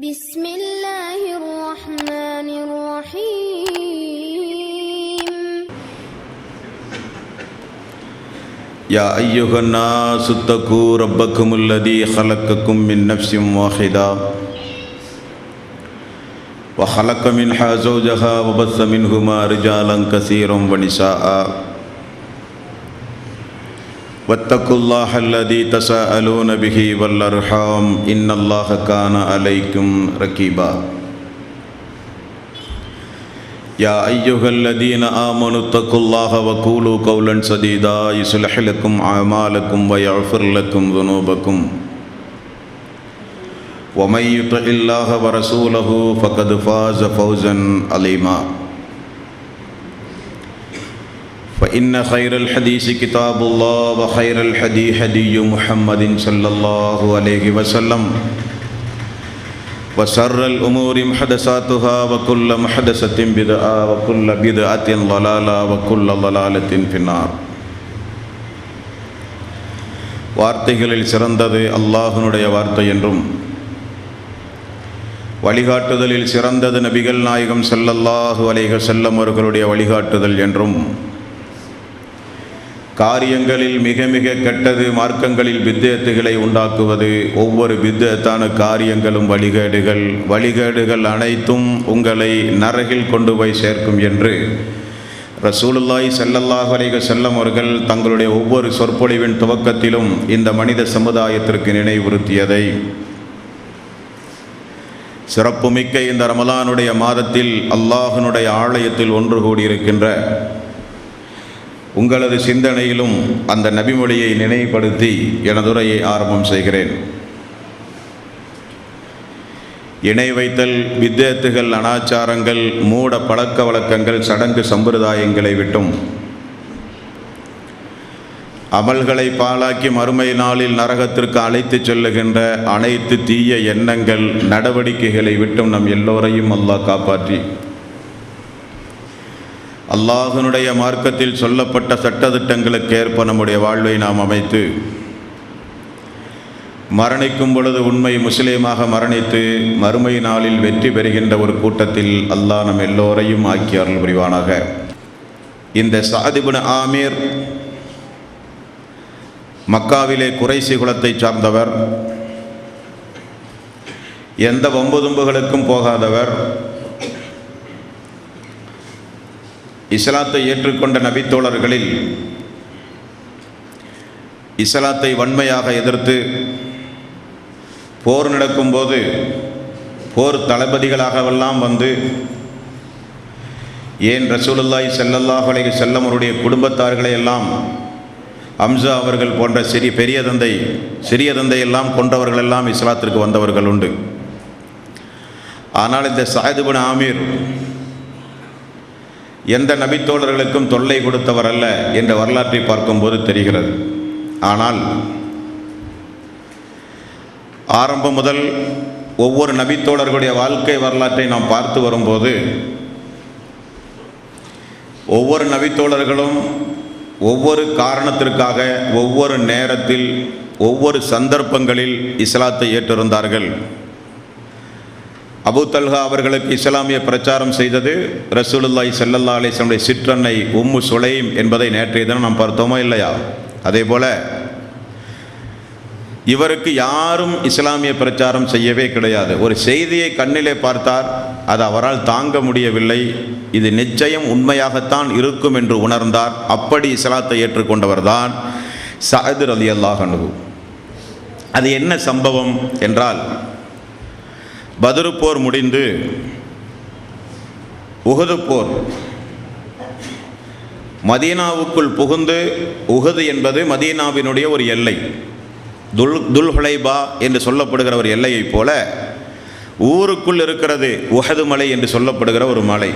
بسم الله الرحمن الرحيم يا أيها الناس اتقوا ربكم الذي خلقكم من نفس واحدة وخلق منها زوجها وبث منهما رجالا كثيرا ونساء واتقوا الله الذي تساءلون به والأرحام إن الله كان عليكم رقيبا يا أيها الذين آمنوا اتقوا الله وقولوا قولا سديدا يصلح لكم أعمالكم ويغفر لكم ذنوبكم ومن يطع الله ورسوله فقد فاز فوزا عظيما فإن خير الحديث كتاب الله وخير الهدي هدي محمد صلى الله عليه وسلم وشر الأمور محدثاتها وكل محدثة بدعة وكل بدعة ضلالة وكل ضلالة في النار. வார்த்தைகளில் சிறந்தது அல்லாஹ்வுடைய வார்த்தை என்றும் வழிகாட்டுதலில் சிறந்தது நபிகள் நாயகம் ஸல்லல்லாஹு அலைஹி வஸல்லம் அவர்களுடைய வழிகாட்டுதல் என்றும் காரியங்களில் மிக மிக கெட்டது மார்க்கங்களில் பித்அத்துகளை உண்டாக்குவது, ஒவ்வொரு பித்அத்தான காரியங்களும் வழிகேடுகள் அனைத்தும் உங்களை நரகில் கொண்டு போய் சேர்க்கும் என்று ரசூலுல்லாஹி ஸல்லல்லாஹு அலைஹி வஸல்லம் அவர்கள் தங்களுடைய ஒவ்வொரு சொற்பொழிவின் துவக்கத்திலும் இந்த மனித சமுதாயத்திற்கு நினைவுறுத்தியதை சிறப்புமிக்க இந்த ரமலானுடைய மாதத்தில் அல்லாஹ்வினுடைய ஆலயத்தில் ஒன்று கூடியிருக்கின்ற உங்களது சிந்தனையிலும் அந்த நபிமொழியை நினைவுபடுத்தி எனதுரையை ஆரம்பம் செய்கிறேன். இணை வைத்தல், பித்அத்துகள், அனாச்சாரங்கள், மூட பழக்க வழக்கங்கள், சடங்கு சம்பிரதாயங்களை விட்டும் அமல்களை பாழாக்கி மறுமை நாளில் நரகத்திற்கு அழைத்து செல்லுகின்ற அனைத்து தீய எண்ணங்கள், நடவடிக்கைகளை விட்டும் நம் எல்லோரையும் அல்லாஹ் காப்பாற்றி அல்லாஹ்வினுடைய மார்க்கத்தில் சொல்லப்பட்ட சட்டதிட்டங்களுக்கு ஏற்ப நம்முடைய வாழ்வை நாம் அமைத்து மரணிக்கும் பொழுது உண்மை முஸ்லீமாக மரணித்து மறுமை நாளில் வெற்றி பெறுகின்ற ஒரு கூட்டத்தில் அல்லாஹ் நம் எல்லோரையும் ஆக்கி அருள் புரிவானாக. இந்த சஅத் இப்னு ஆமீர் மக்காவிலே குறைசி குலத்தை சார்ந்தவர், எந்த வம்புதும்புகளுக்கும் போகாதவர், இஸ்லாத்தை ஏற்றுக்கொண்ட நபித்தோழர்களில் இஸ்லாத்தை வன்மையாக எதிர்த்து போர் நடக்கும்போது போர் தளபதிகளாகவெல்லாம் வந்து, ஏன் ரசூலுல்லாஹி ஸல்லல்லாஹு அலைஹி வஸல்லம் அவருடைய குடும்பத்தார்களை எல்லாம் ஹம்ஸா அவர்கள் போன்ற சிறிய தந்தை எல்லாம் கொண்டவர்களெல்லாம் இஸ்லாத்திற்கு வந்தவர்கள் உண்டு. ஆனால் இந்த சஅத் இப்னு ஆமீர் எந்த நபித்தோழர்களுக்கும் தொல்லை கொடுத்தவர் அல்ல என்ற வரலாற்றை பார்க்கும்போது தெரிகிறது. ஆனால் ஆரம்பம் முதல் ஒவ்வொரு நபித்தோழர்களுடைய வாழ்க்கை வரலாற்றை நாம் பார்த்து வரும்போது ஒவ்வொரு நபித்தோழர்களும் ஒவ்வொரு காரணத்திற்காக ஒவ்வொரு நேரத்தில் ஒவ்வொரு சந்தர்ப்பங்களில் இஸ்லாத்தை ஏற்றிருந்தார்கள். அபூ தல்ஹா அவர்களுக்கு இஸ்லாமிய பிரச்சாரம் செய்தது ரசூலுல்லாஹி ஸல்லல்லாஹு அலைஹி வஸல்லம் சிற்றன்னை உம்மு சுலைம் என்பதை நேற்றைய தினம் நாம் பார்த்தோமா இல்லையா? அதே போல இவருக்கு யாரும் இஸ்லாமிய பிரச்சாரம் செய்யவே கிடையாது. ஒரு செய்தியை கண்ணிலே பார்த்தார், அது அவரால் தாங்க முடியவில்லை, இது நிச்சயம் உண்மையாகத்தான் இருக்கும் என்று உணர்ந்தார். அப்படி இஸ்லாத்தை ஏற்றுக்கொண்டவர் தான் சஅத் ரலியல்லாஹு அன்ஹு. அது என்ன சம்பவம் என்றால், பத்ர் போர் முடிந்து உஹது போர், மதீனாவுக்குள் புகுந்து, உஹது என்பது மதீனாவினுடைய ஒரு எல்லை, துல்ஹுலைபா என்று சொல்லப்படுகிற ஒரு எல்லையைப் போல ஊருக்குள் இருக்கிறது உஹது மலை என்று சொல்லப்படுகிற ஒரு மலை.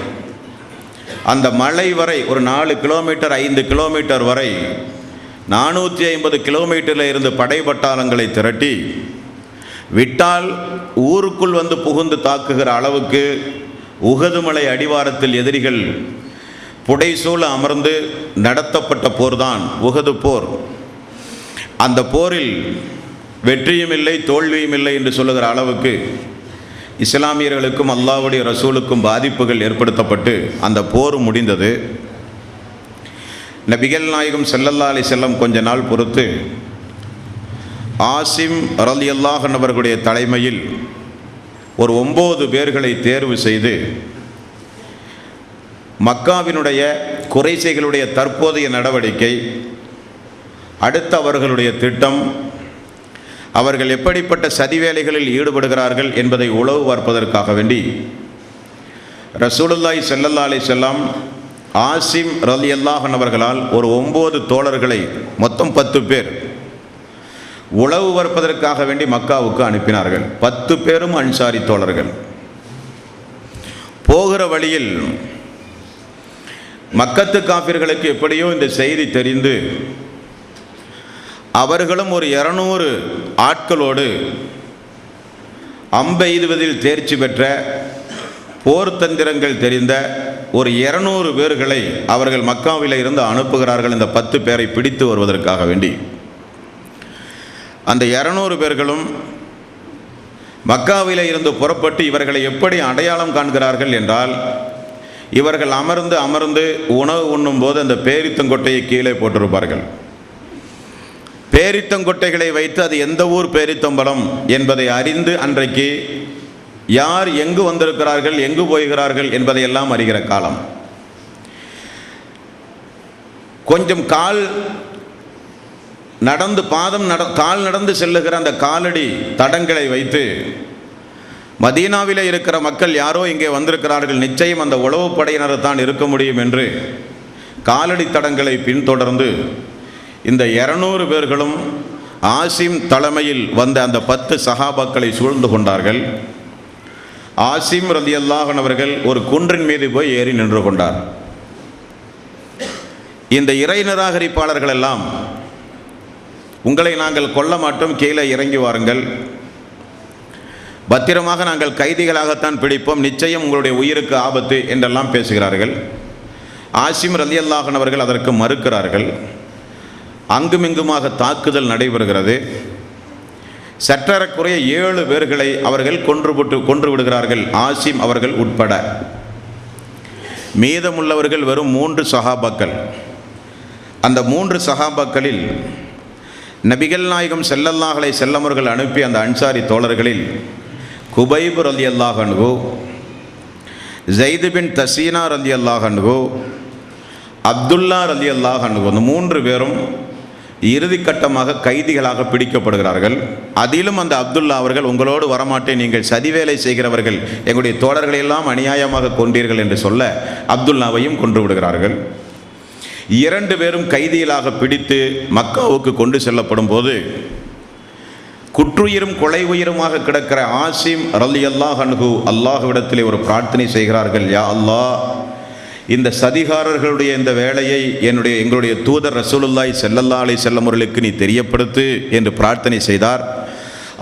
அந்த மலை வரை ஒரு 4 கிலோமீட்டர் 5 கிலோமீட்டர் வரை 450 கிலோமீட்டரில் இருந்து படைபட்டாளங்களை திரட்டி விட்டால் ஊருக்குள் வந்து புகுந்து தாக்குகிற அளவுக்கு உஹது மலை அடிவாரத்தில் எதிரிகள் புடைசூழ அமர்ந்து நடத்தப்பட்ட போர்தான் உஹது போர். அந்த போரில் வெற்றியும் இல்லை தோல்வியும் இல்லை என்று சொல்லுகிற அளவுக்கு இஸ்லாமியர்களுக்கும் அல்லாஹ்வுடைய ரசூலுக்கும் பாதிப்புகள் ஏற்படுத்தப்பட்டு அந்த போர் முடிந்தது. நபிகள் நாயகம் ஸல்லல்லாஹு அலைஹி வஸல்லம் கொஞ்ச நாள் பொறுத்து ஆசிம் ரலியல்லாஹு அன்ஹு அவர்களுடைய தலைமையில் ஒரு 9 பேர்களை தேர்வு செய்து மக்காவினுடைய குறைஷிகளுடைய தற்போதைய நடவடிக்கை, அடுத்த அவர்களுடைய திட்டம், அவர்கள் எப்படிப்பட்ட சதி வேலைகளில் ஈடுபடுகிறார்கள் என்பதை உளவு பார்ப்பதற்காக வேண்டி ரசூலுல்லாஹி ஸல்லல்லாஹு அலைஹி வஸல்லம் ஆசிம் ரலியல்லாஹு அன்ஹு அவர்களால் ஒரு 9 தோழர்களை, மொத்தம் 10 பேர் உளவு பார்ப்பதற்காக வேண்டி மக்காவுக்கு அனுப்பினார்கள். 10 பேரும் அன்சாரி தோழர்கள். போகிற வழியில் மக்கத்து காபிர்களுக்கு எப்படியோ இந்த செய்தி தெரிந்து அவர்களும் ஒரு 200 ஆட்களோடு அம்பெய்துவதில் தேர்ச்சி பெற்ற போர் தந்திரங்கள் தெரிந்த ஒரு 200 பேர்களை அவர்கள் மக்காவில் இருந்து அனுப்புகிறார்கள். இந்த 10 பேரை பிடித்து வருவதற்காக வேண்டி அந்த 200 பேர்களும் மக்காவில் இருந்து புறப்பட்டு இவர்களை எப்படி அடையாளம் காண்கிறார்கள் என்றால், இவர்கள் அமர்ந்து உணவு உண்ணும் போது அந்த பேரித்தங்கொட்டையை கீழே போட்டிருப்பார்கள். பேரித்தங்கொட்டைகளை வைத்து அது எந்த ஊர் பேரித்தம்பலம் என்பதை அறிந்து அன்றைக்கு யார் எங்கு வந்திருக்கிறார்கள், எங்கு போகிறார்கள் என்பதையெல்லாம் அறிகிற காலம். கொஞ்சம் கால் நடந்து செல்லுகிற அந்த காலடி தடங்களை வைத்து மதீனாவில் இருக்கிற மக்கள் யாரோ இங்கே வந்திருக்கிறார்கள், நிச்சயம் அந்த உளவுப் படையினர் தான் இருக்க முடியும் என்று காலடி தடங்களை பின்தொடர்ந்து இந்த 200 பேர்களும் ஆசிம் தலைமையில் வந்த அந்த 10 சஹாபாக்களை சூழ்ந்து கொண்டார்கள். ஆசிம் ரலியல்லாஹு அன்ஹு அவர்கள் ஒரு குன்றின் மீது போய் ஏறி நின்று கொண்டார். இந்த இறை நிராகரிப்பாளர்கள் எல்லாம், உங்களை நாங்கள் கொல்ல மாட்டோம், கீழே இறங்கி வாருங்கள், பத்திரமாக நாங்கள் கைதிகளாகத்தான் பிடிப்போம், நிச்சயம் உங்களுடைய உயிருக்கு ஆபத்து என்றெல்லாம் பேசுகிறார்கள். ஆசிம் ரலியல்லாஹு அன்ஹு அவர்கள் அதற்கு மறுக்கிறார்கள். அங்குமிங்குமாக தாக்குதல் நடைபெறுகிறது. சற்றறக்குறைய 7 பேர்களை அவர்கள் கொன்று விடுகிறார்கள், ஆசிம் அவர்கள் உட்பட. மீதமுள்ளவர்கள் வெறும் 3 சஹாபாக்கள். அந்த 3 சஹாபாக்களில் நபிகள் நாயகம் ஸல்லல்லாஹு அலைஹி வஸல்லம் அவர்கள் அனுப்பிய அந்த அன்சாரி தோழர்களில் குபைப் ரலியல்லாஹு அன்ஹு, ஸைத் பின் தஸீனா ரலியல்லாஹு அன்ஹு, அப்துல்லா ரலியல்லாஹு அன்ஹு, அந்த 3 பேரும் இறுதிக்கட்டமாக கைதிகளாக பிடிக்கப்படுகிறார்கள். அதிலும் அந்த அப்துல்லா அவர்கள், உங்களோடு வரமாட்டேன், நீங்கள் சதிவேலை செய்கிறவர்கள், எங்களுடைய தோழர்களை எல்லாம் அநியாயமாக கொண்டீர்கள் என்று சொல்ல அப்துல்லாவையும் கொன்று விடுகிறார்கள். 2 பேரும் கைதிகளாக பிடித்து மக்காவுக்கு கொண்டு செல்லப்படும் போது குற்றுயிரும் கொலை உயிருமாக கிடக்கிற ஆசிம் ரலியல்லாஹு அன்ஹு அல்லாஹ்விடத்திலே ஒரு பிரார்த்தனை செய்கிறார்கள். யா அல்லாஹ், இந்த சதிகாரர்களுடைய இந்த வேலையை எங்களுடைய தூதர் ரசூலுல்லாஹி ஸல்லல்லாஹு அலைஹி வஸல்லம் அவர்களுக்கு நீ தெரியப்படுத்து என்று பிரார்த்தனை செய்தார்.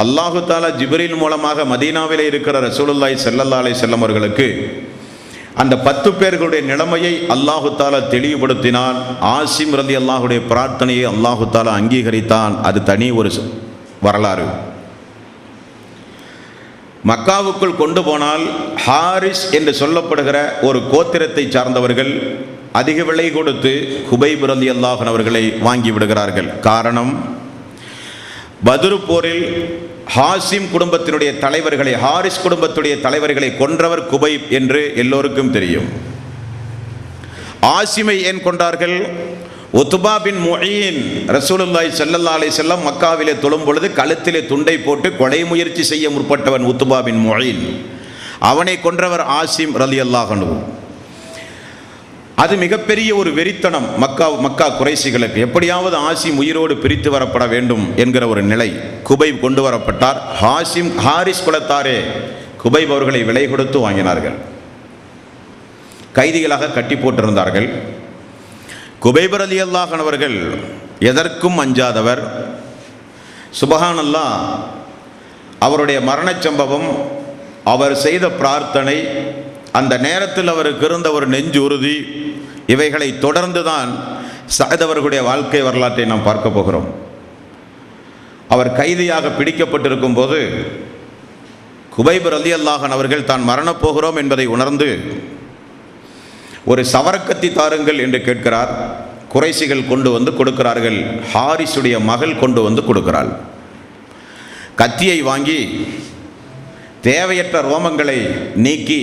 அல்லாஹு தாலா ஜிப்ரீல் மூலமாக மதீனாவிலே இருக்கிற ரசூலுல்லாஹி ஸல்லல்லாஹு அலைஹி வஸல்லம் அவர்களுக்கு அந்த 10 பேர்களுடைய நிலைமையை அல்லாஹு தாலா தெளிவுபடுத்தினான். ஆசிம் ரலியல்லாஹுடைய பிரார்த்தனையை அல்லாஹு தாலா அங்கீகரித்தான். அது தனி ஒரு வரலாறு. மக்காவுக்குள் கொண்டு போனால் ஹாரிஸ் என்று சொல்லப்படுகிற ஒரு கோத்திரத்தை சார்ந்தவர்கள் அதிக விலை கொடுத்து குபைப் ரலியல்லாஹு அன்ஹு அவர்களை வாங்கி விடுகிறார்கள். காரணம், பத்ரு போரில் ஹாசிம் குடும்பத்தினுடைய தலைவர்களை, ஹாரிஸ் குடும்பத்துடைய தலைவர்களை கொன்றவர் குபைப் என்று எல்லோருக்கும் தெரியும். ஆசிமை ஏன் கொண்டார்கள்? உத்பா பின் முஈன் ரசூலுல்லாஹி ஸல்லல்லாஹு அலைஹி வஸல்லம் மக்காவிலே தொழும் பொழுது கழுத்திலே துண்டை போட்டு கொலை முயற்சி செய்ய முற்பட்டவன் உத்பா பின் முஈன். அவனை கொன்றவர் ஆசிம் ரலியல்லாஹு அன்ஹு. அது மிகப்பெரிய ஒரு வெறித்தனம் மக்கா குறைஷிகளுக்கு. எப்படியாவது ஆசிம் உயிரோடு பிரித்து வரப்பட வேண்டும் என்கிற ஒரு நிலை. குபைப் கொண்டு வரப்பட்டார். ஹாரிஸ் குலத்தாரே குபைப் அவர்களை விலை கொடுத்து வாங்கினார்கள். கைதிகளாக கட்டி போட்டிருந்தார்கள். குபைப் ரலியல்லாஹு அன்ஹு அவர்கள் எதற்கும் அஞ்சாதவர். சுபஹானல்லாஹ், அவருடைய மரணச் சம்பவம், அவர் செய்த பிரார்த்தனை, அந்த நேரத்தில் அவருக்கு இருந்த ஒரு நெஞ்சு உறுதி, இவைகளை தொடர்ந்துதான் சஅத் அவர்களுடைய வாழ்க்கை வரலாற்றை நாம் பார்க்க போகிறோம். அவர் கைதியாக பிடிக்கப்பட்டிருக்கும் போது குபைப் ரலியல்லாஹு அன்ஹு அவர்கள் தான் மரணப்போகிறோம் என்பதை உணர்ந்து ஒரு சவரக்கத்தி தாருங்கள் என்று கேட்கிறார். குறைசிகள் கொண்டு வந்து கொடுக்கிறார்கள். ஹாரிஸுடைய மகள் கொண்டு வந்து கொடுக்கிறாள். கத்தியை வாங்கி தேவையற்ற ரோமங்களை நீக்கி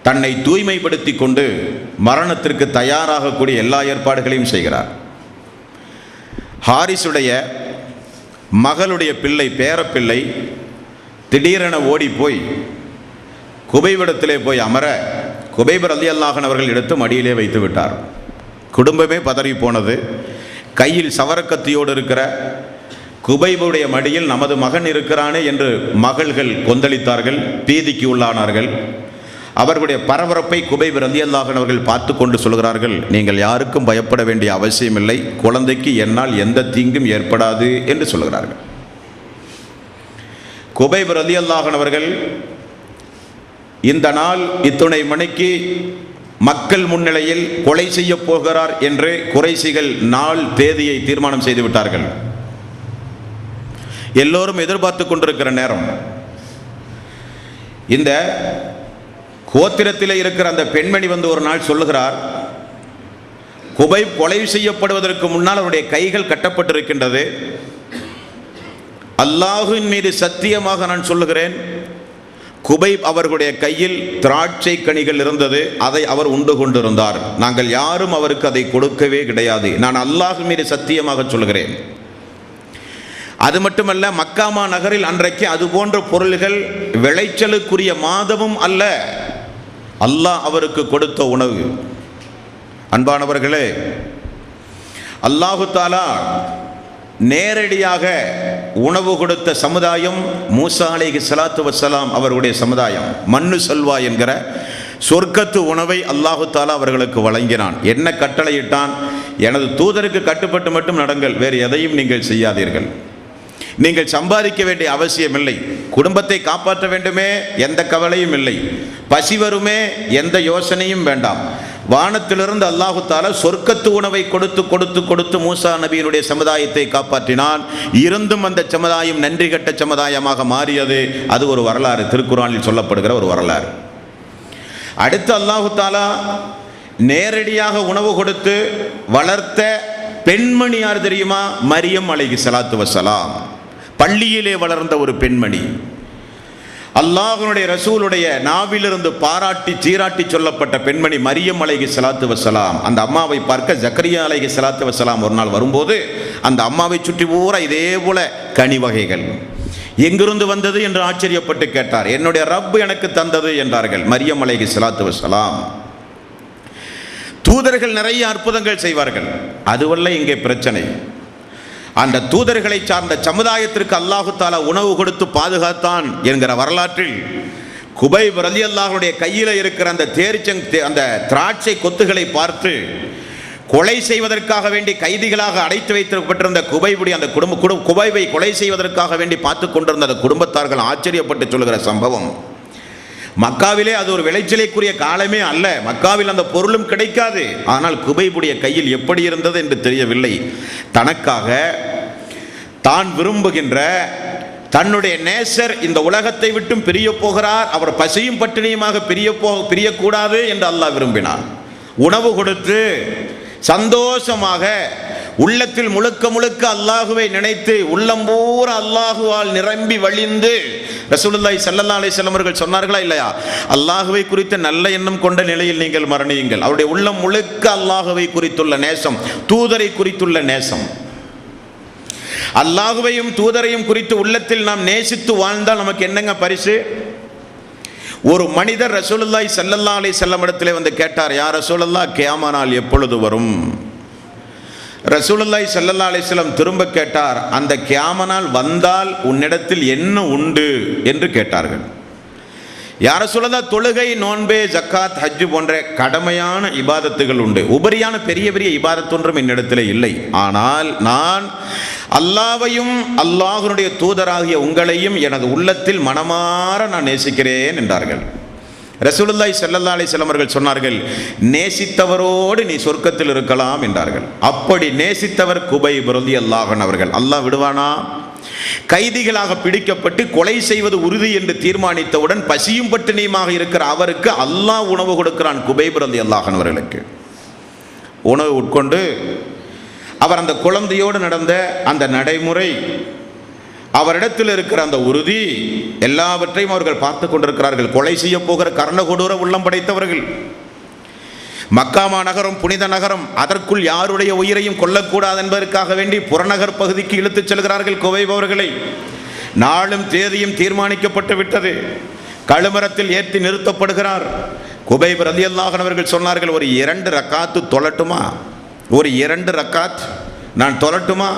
தன்னை தூய்மைப்படுத்தி கொண்டு மரணத்திற்கு தயாராகக்கூடிய எல்லா ஏற்பாடுகளையும் செய்கிறார். ஹாரிஸுடைய மகளுடைய பிள்ளை, பேரப்பிள்ளை திடீரென ஓடி போய் குபைபிடத்திலே போய் அமர குபைப் ரலியல்லாஹு அன்ஹு அவர்கள் எடுத்து மடியிலே வைத்து விட்டார். குடும்பமே பதறி போனது. கையில் சவரக்கத்தியோடு இருக்கிற குபைபுடைய மடியில் நமது மகன் இருக்கிறானே என்று மகள்கள் கொந்தளித்தார்கள், பீதிக்கு உள்ளானார்கள். அவர்களுடைய பரபரப்பை குபைப் ரலியல்லாஹு அன்ஹு அவர்கள் பார்த்து கொண்டு சொல்கிறார்கள், நீங்கள் யாருக்கும் பயப்பட வேண்டிய அவசியமில்லை, குழந்தைக்கு என்னால் எந்த தீங்கும் ஏற்படாது என்று சொல்கிறார்கள். குபைப் ரலியல்லாஹு அன்ஹு அவர்கள் இந்த நாள் இத்துணை மணிக்கு மக்கள் முன்னிலையில் கொலை செய்ய போகிறார் என்று குறைசிகள் நாள் தேதியை தீர்மானம் செய்து விட்டார்கள். எல்லோரும் எதிர்பார்த்து கொண்டிருக்கிற நேரம், இந்த கோத்திரத்தில் இருக்கிற அந்த பெண்மணி வந்து ஒரு நாள் சொல்லுகிறார், குபைப் கொலை செய்யப்படுவதற்கு முன்னால் அவருடைய கைகள் கட்டப்பட்டிருக்கின்றது. அல்லாஹ்வின் மீது சத்தியமாக நான் சொல்லுகிறேன், குபைப் அவர்களுடைய கையில் திராட்சை கனிகள் இருந்தது, அதை அவர் உண்டு கொண்டிருந்தார். நாங்கள் யாரும் அவருக்கு அதை கொடுக்கவே கிடையாது. நான் அல்லாஹ் மீது சத்தியமாக சொல்கிறேன். அது மட்டுமல்ல, மக்காமா நகரில் அன்றைக்கு அது போன்ற பொருள்கள் விளைச்சலுக்குரிய மாதமும் அல்ல, அல்லாஹ் அவருக்கு கொடுத்த உணவு. அன்பானவர்களே, அல்லாஹு தஆலா நேரடியாக உணவு கொடுத்த சமுதாயம் மூசா அலைஹிஸ்ஸலாத்து வஸ்ஸலாம் அவர்களுடைய சமுதாயம். மன்னு சல்வா என்கிற சொர்க்கத்து உணவை அல்லாஹு தஆலா அவர்களுக்கு வழங்கினான். என்ன கட்டளையிட்டான்? எனது தூதருக்கு கட்டுப்பட்டு மட்டும் நடங்கள், வேறு எதையும் நீங்கள் செய்யாதீர்கள். நீங்கள் சம்பாதிக்க வேண்டிய அவசியம் இல்லை, குடும்பத்தை காப்பாற்ற வேண்டுமே எந்த கவலையும் இல்லை, பசி வருமே எந்த யோசனையும் வேண்டாம். வானத்திலிருந்து அல்லாஹு தஆலா சொர்க்கத்து உணவை கொடுத்து கொடுத்து கொடுத்து மூசா நபியினுடைய சமுதாயத்தை காப்பாற்றினான். இருந்தும் அந்த சமுதாயம் நன்றி கெட்ட சமுதாயமாக மாறியது. அது ஒரு வரலாறு, திருக்குர்ஆனில் சொல்லப்படுகிற ஒரு வரலாறு. அடுத்து அல்லாஹு தஆலா நேரடியாக உணவு கொடுத்து வளர்த்த பெண்மணி யார் தெரியுமா? மரியம் அலைஹிஸ்ஸலாத்து வஸ்ஸலாம். பள்ளியிலே வளர்ந்த ஒரு பெண்மணி. அல்லாஹ்வுடைய ரசூலுடைய நாவிலிருந்து பாராட்டி சீராட்டி சொல்லப்பட்ட பெண்மணி மரியம் அலைஹிஸ்ஸலாத்து வஸ்ஸலாம். அந்த அம்மாவை பார்க்க ஜக்கரியா அலைஹிஸ்ஸலாத்து வஸ்ஸலாம் ஒரு நாள் வரும்போது அந்த அம்மாவை சுற்றி பூரா இதே போல கனி வகைகள். எங்கிருந்து வந்தது என்று ஆச்சரியப்பட்டு கேட்டார். என்னுடைய ரப்பு எனக்கு தந்தது என்றார்கள் மரியம் அலைஹிஸ்ஸலாத்து வஸ்ஸலாம். தூதர்கள் நிறைய அற்புதங்கள் செய்வார்கள், அதுவல்ல இங்கே பிரச்சனை. அந்த தூதர்களை சார்ந்த சமுதாயத்திற்கு அல்லாஹு தஆலா உணவு கொடுத்து பாதுகாத்தான் என்கிற வரலாற்றில் குபைப் ரலியல்லாஹு அன்ஹுடைய கையில் இருக்கிற அந்த திராட்சை கொத்துகளை பார்த்து கொலை செய்வதற்காக வேண்டி கைதிகளாக அடைத்து வைக்கப்பட்டிருந்த குபைபுடைய அந்த குபைபை கொலை செய்வதற்காக வேண்டி பார்த்து கொண்டிருந்த அந்த குடும்பத்தார்கள் ஆச்சரியப்பட்டு சொல்லுகிற சம்பவம். மக்காவிலே அது ஒரு விளைச்சலுக்குரிய காலமே அல்ல, மக்காவில் அந்த பொருளும் கிடைக்காது. ஆனால் குபைபுடைய கையில் எப்படி இருந்தது என்று தெரியவில்லை. தனக்காக தான் விரும்புகின்ற தன்னுடைய நேசர் இந்த உலகத்தை விட்டும் பிரிய போகிறார், அவர் பசியும் பட்டினியுமாக பிரியக்கூடாது என்று அல்லாஹ் விரும்பினார். உணவு கொடுத்து சந்தோஷமாக உள்ளத்தில் முழுக்க முழுக்க அல்லாஹுவை நினைத்து உள்ளம் பூரா அல்லாஹுவால் நிரம்பி வழிந்து ரசூலுல்லாஹி ஸல்லல்லாஹு அலைஹி வஸல்லம் அவர்கள் சொன்னார்களா இல்லையா? அல்லாஹுவை குறித்த நல்ல எண்ணம் கொண்ட நிலையில் நீங்கள் மரணியுங்கள். அவருடைய உள்ளம் முழுக்க அல்லாஹுவை குறித்துள்ள நேசம், தூதரை குறித்துள்ள நேசம். அல்லாஹுவையும் தூதரையும் குறித்து உள்ளத்தில் நாம் நேசித்து வாழ்ந்தால் நமக்கு என்னங்க பரிசு? ஒரு மனிதர் ரசூலுல்லாஹி ஸல்லல்லாஹு அலைஹி வஸல்லம் இடத்திலே வந்து கேட்டார், யா ரசூலல்லாஹ், கியாமா நாள் எப்பொழுது வரும்? ரசூலுல்லாஹி ஸல்லல்லாஹு அலைஹி வஸல்லம் திரும்ப கேட்டார், அந்த கியாமா நாள் வந்தால் உன்னிடத்தில் என்ன உண்டு என்று கேட்டார்கள். யா ரசூலல்லாஹ், தொழுகை, நோன்பே, ஜக்காத், ஹஜ் போன்ற கடமையான இபாதத்துகள் உண்டு, உபரியான பெரிய பெரிய இபாதத் ஒன்றும் என்னிடத்தில் இல்லை. ஆனால் நான் அல்லாஹ்வையும் அல்லாஹ்வுடைய தூதராகிய உங்களையும் எனது உள்ளத்தில் மனமாற நான் நேசிக்கிறேன் என்றார்கள். ரசூலுல்லாஹி ஸல்லல்லாஹு அலைஹி வஸல்லம் அவர்கள் சொன்னார்கள், நேசித்தவரோடு நீ சொர்க்கத்தில் இருக்கலாம் என்றார்கள். அப்படி நேசித்தவர் குபைப் ரலியல்லாஹு அன்ஹு அவர்கள். அல்லாஹ் விடுவானா? கைதிகளாக பிடிக்கப்பட்டு கொலை செய்வது உறுதி என்று தீர்மானித்தவுடன் பசியும் பட்டினியுமாக இருக்கிற அவருக்கு அல்லாஹ் உணவு கொடுக்கிறான். குபைப் ரலியல்லாஹு அன்ஹு அவர்களுக்கு உணவு உட்கொண்டு அவர் அந்த குழந்தையோடு நடந்த அந்த நடைமுறை, அவரிடத்தில் இருக்கிற அந்த உறுதி, எல்லாவற்றையும் அவர்கள் பார்த்து கொண்டிருக்கிறார்கள். கொலை செய்ய போகிற கர்ணகொடூர உள்ளம் படைத்தவர்கள். மக்கா நகரம் புனித நகரம், அதற்குள் யாருடைய உயிரையும் கொல்லக்கூடாது என்பதற்காக வேண்டி புறநகர் பகுதிக்கு இழுத்துச் செல்கிறார்கள் குபைப் அவர்களை. நாளும் தேதியும் தீர்மானிக்கப்பட்டு விட்டது. கழுமரத்தில் ஏற்றி நிறுத்தப்படுகிறார். குபைப் ரலியல்லாஹு அன்ஹு அவர்கள் சொன்னார்கள், ஒரு 2 ரக்காத்து தொழட்டுமா? ஒரு 2 ரக்காத் நான் தொழட்டுமா?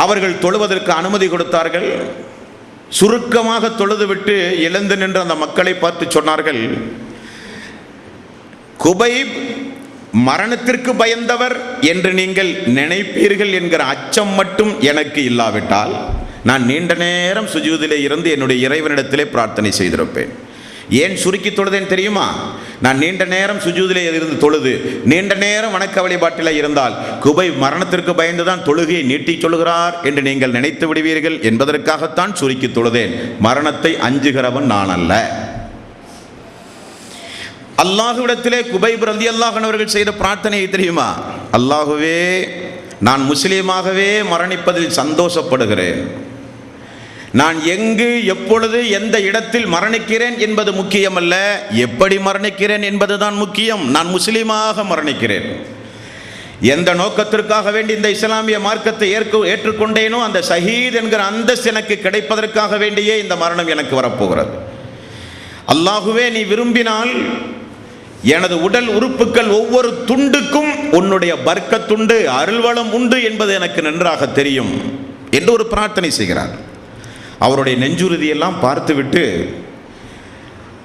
அவர்கள் தொழுவதற்கு அனுமதி கொடுத்தார்கள். சுருக்கமாக தொழுதுவிட்டு எழுந்து நின்று அந்த மக்களை பார்த்து சொன்னார்கள், குபைப் மரணத்திற்கு பயந்தவர் என்று நீங்கள் நினைப்பீர்கள் என்கிற அச்சம் மட்டும் எனக்கு இல்லாவிட்டால் நான் நீண்ட நேரம் சுஜூதிலே இருந்து என்னுடைய இறைவனிடத்திலே பிரார்த்தனை செய்திருப்பேன். ஏன் சுருக்கி தொழுதேன் தெரியுமா? நான் நீண்ட நேரம் சுஜூதிலே இருந்து தொழுது நீண்ட நேரம் வணக்க வழிபாட்டில் இருந்தால் குபைப் மரணத்திற்கு பயந்துதான் தொழுகையை நீட்டி சொல்கிறார் என்று நீங்கள் நினைத்து விடுவீர்கள் என்பதற்காகத்தான் சுருக்கி தொழுதேன். மரணத்தை அஞ்சுகிறவன் நான் அல்ல. அல்லாஹ்விடத்திலே குபைப் ரலியல்லாஹு அன்ஹு அவர்கள் செய்த பிரார்த்தனையை தெரியுமா? அல்லாஹுவே, நான் முஸ்லீமாகவே மரணிப்பதில் சந்தோஷப்படுகிறேன். நான் எங்கு எப்பொழுது எந்த இடத்தில் மரணிக்கிறேன் என்பது முக்கியமல்ல, எப்படி மரணிக்கிறேன் என்பதுதான் முக்கியம். நான் முஸ்லீமாக மரணிக்கிறேன். எந்த நோக்கத்திற்காக வேண்டி இந்த இஸ்லாமிய மார்க்கத்தை ஏற்றுக்கொண்டேனோ அந்த ஷஹீத் என்கிற அந்தஸ்து எனக்கு கிடைப்பதற்காக வேண்டியே இந்த மரணம் எனக்கு வரப்போகிறது. அல்லாஹுவே, நீ விரும்பினால் எனது உடல் உறுப்புகள் ஒவ்வொரு துண்டுக்கும் உன்னுடைய பர்க்கத்துண்டு, அருள்வளம் உண்டு என்பது எனக்கு நன்றாக தெரியும் என்று ஒரு பிரார்த்தனை செய்கிறார். அவருடைய நெஞ்சுறுதியெல்லாம் பார்த்துவிட்டு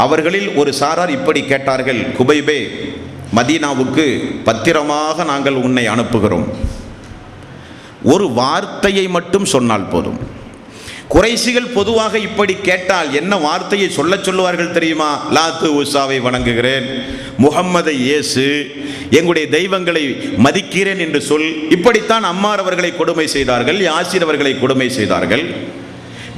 அவர்களில் ஒரு சாரார் இப்படி கேட்டார்கள், குபைபே, மதீனாவுக்கு பத்திரமாக நாங்கள் உன்னை அனுப்புகிறோம். ஒரு வார்த்தையை மட்டும் சொன்னால் போதும். குறைசிகள் பொதுவாக இப்படி கேட்டால் என்ன வார்த்தையை சொல்லுவார்கள் தெரியுமா? லாத்து உஸாவை வணங்குகிறேன், முஹம்மதை இயேசு, எங்களுடைய தெய்வங்களை மதிக்கிறேன் என்று சொல். இப்படித்தான் அம்மார் அவர்களை கொடுமை செய்தார்கள், யாசிர் அவர்களை கொடுமை செய்தார்கள்,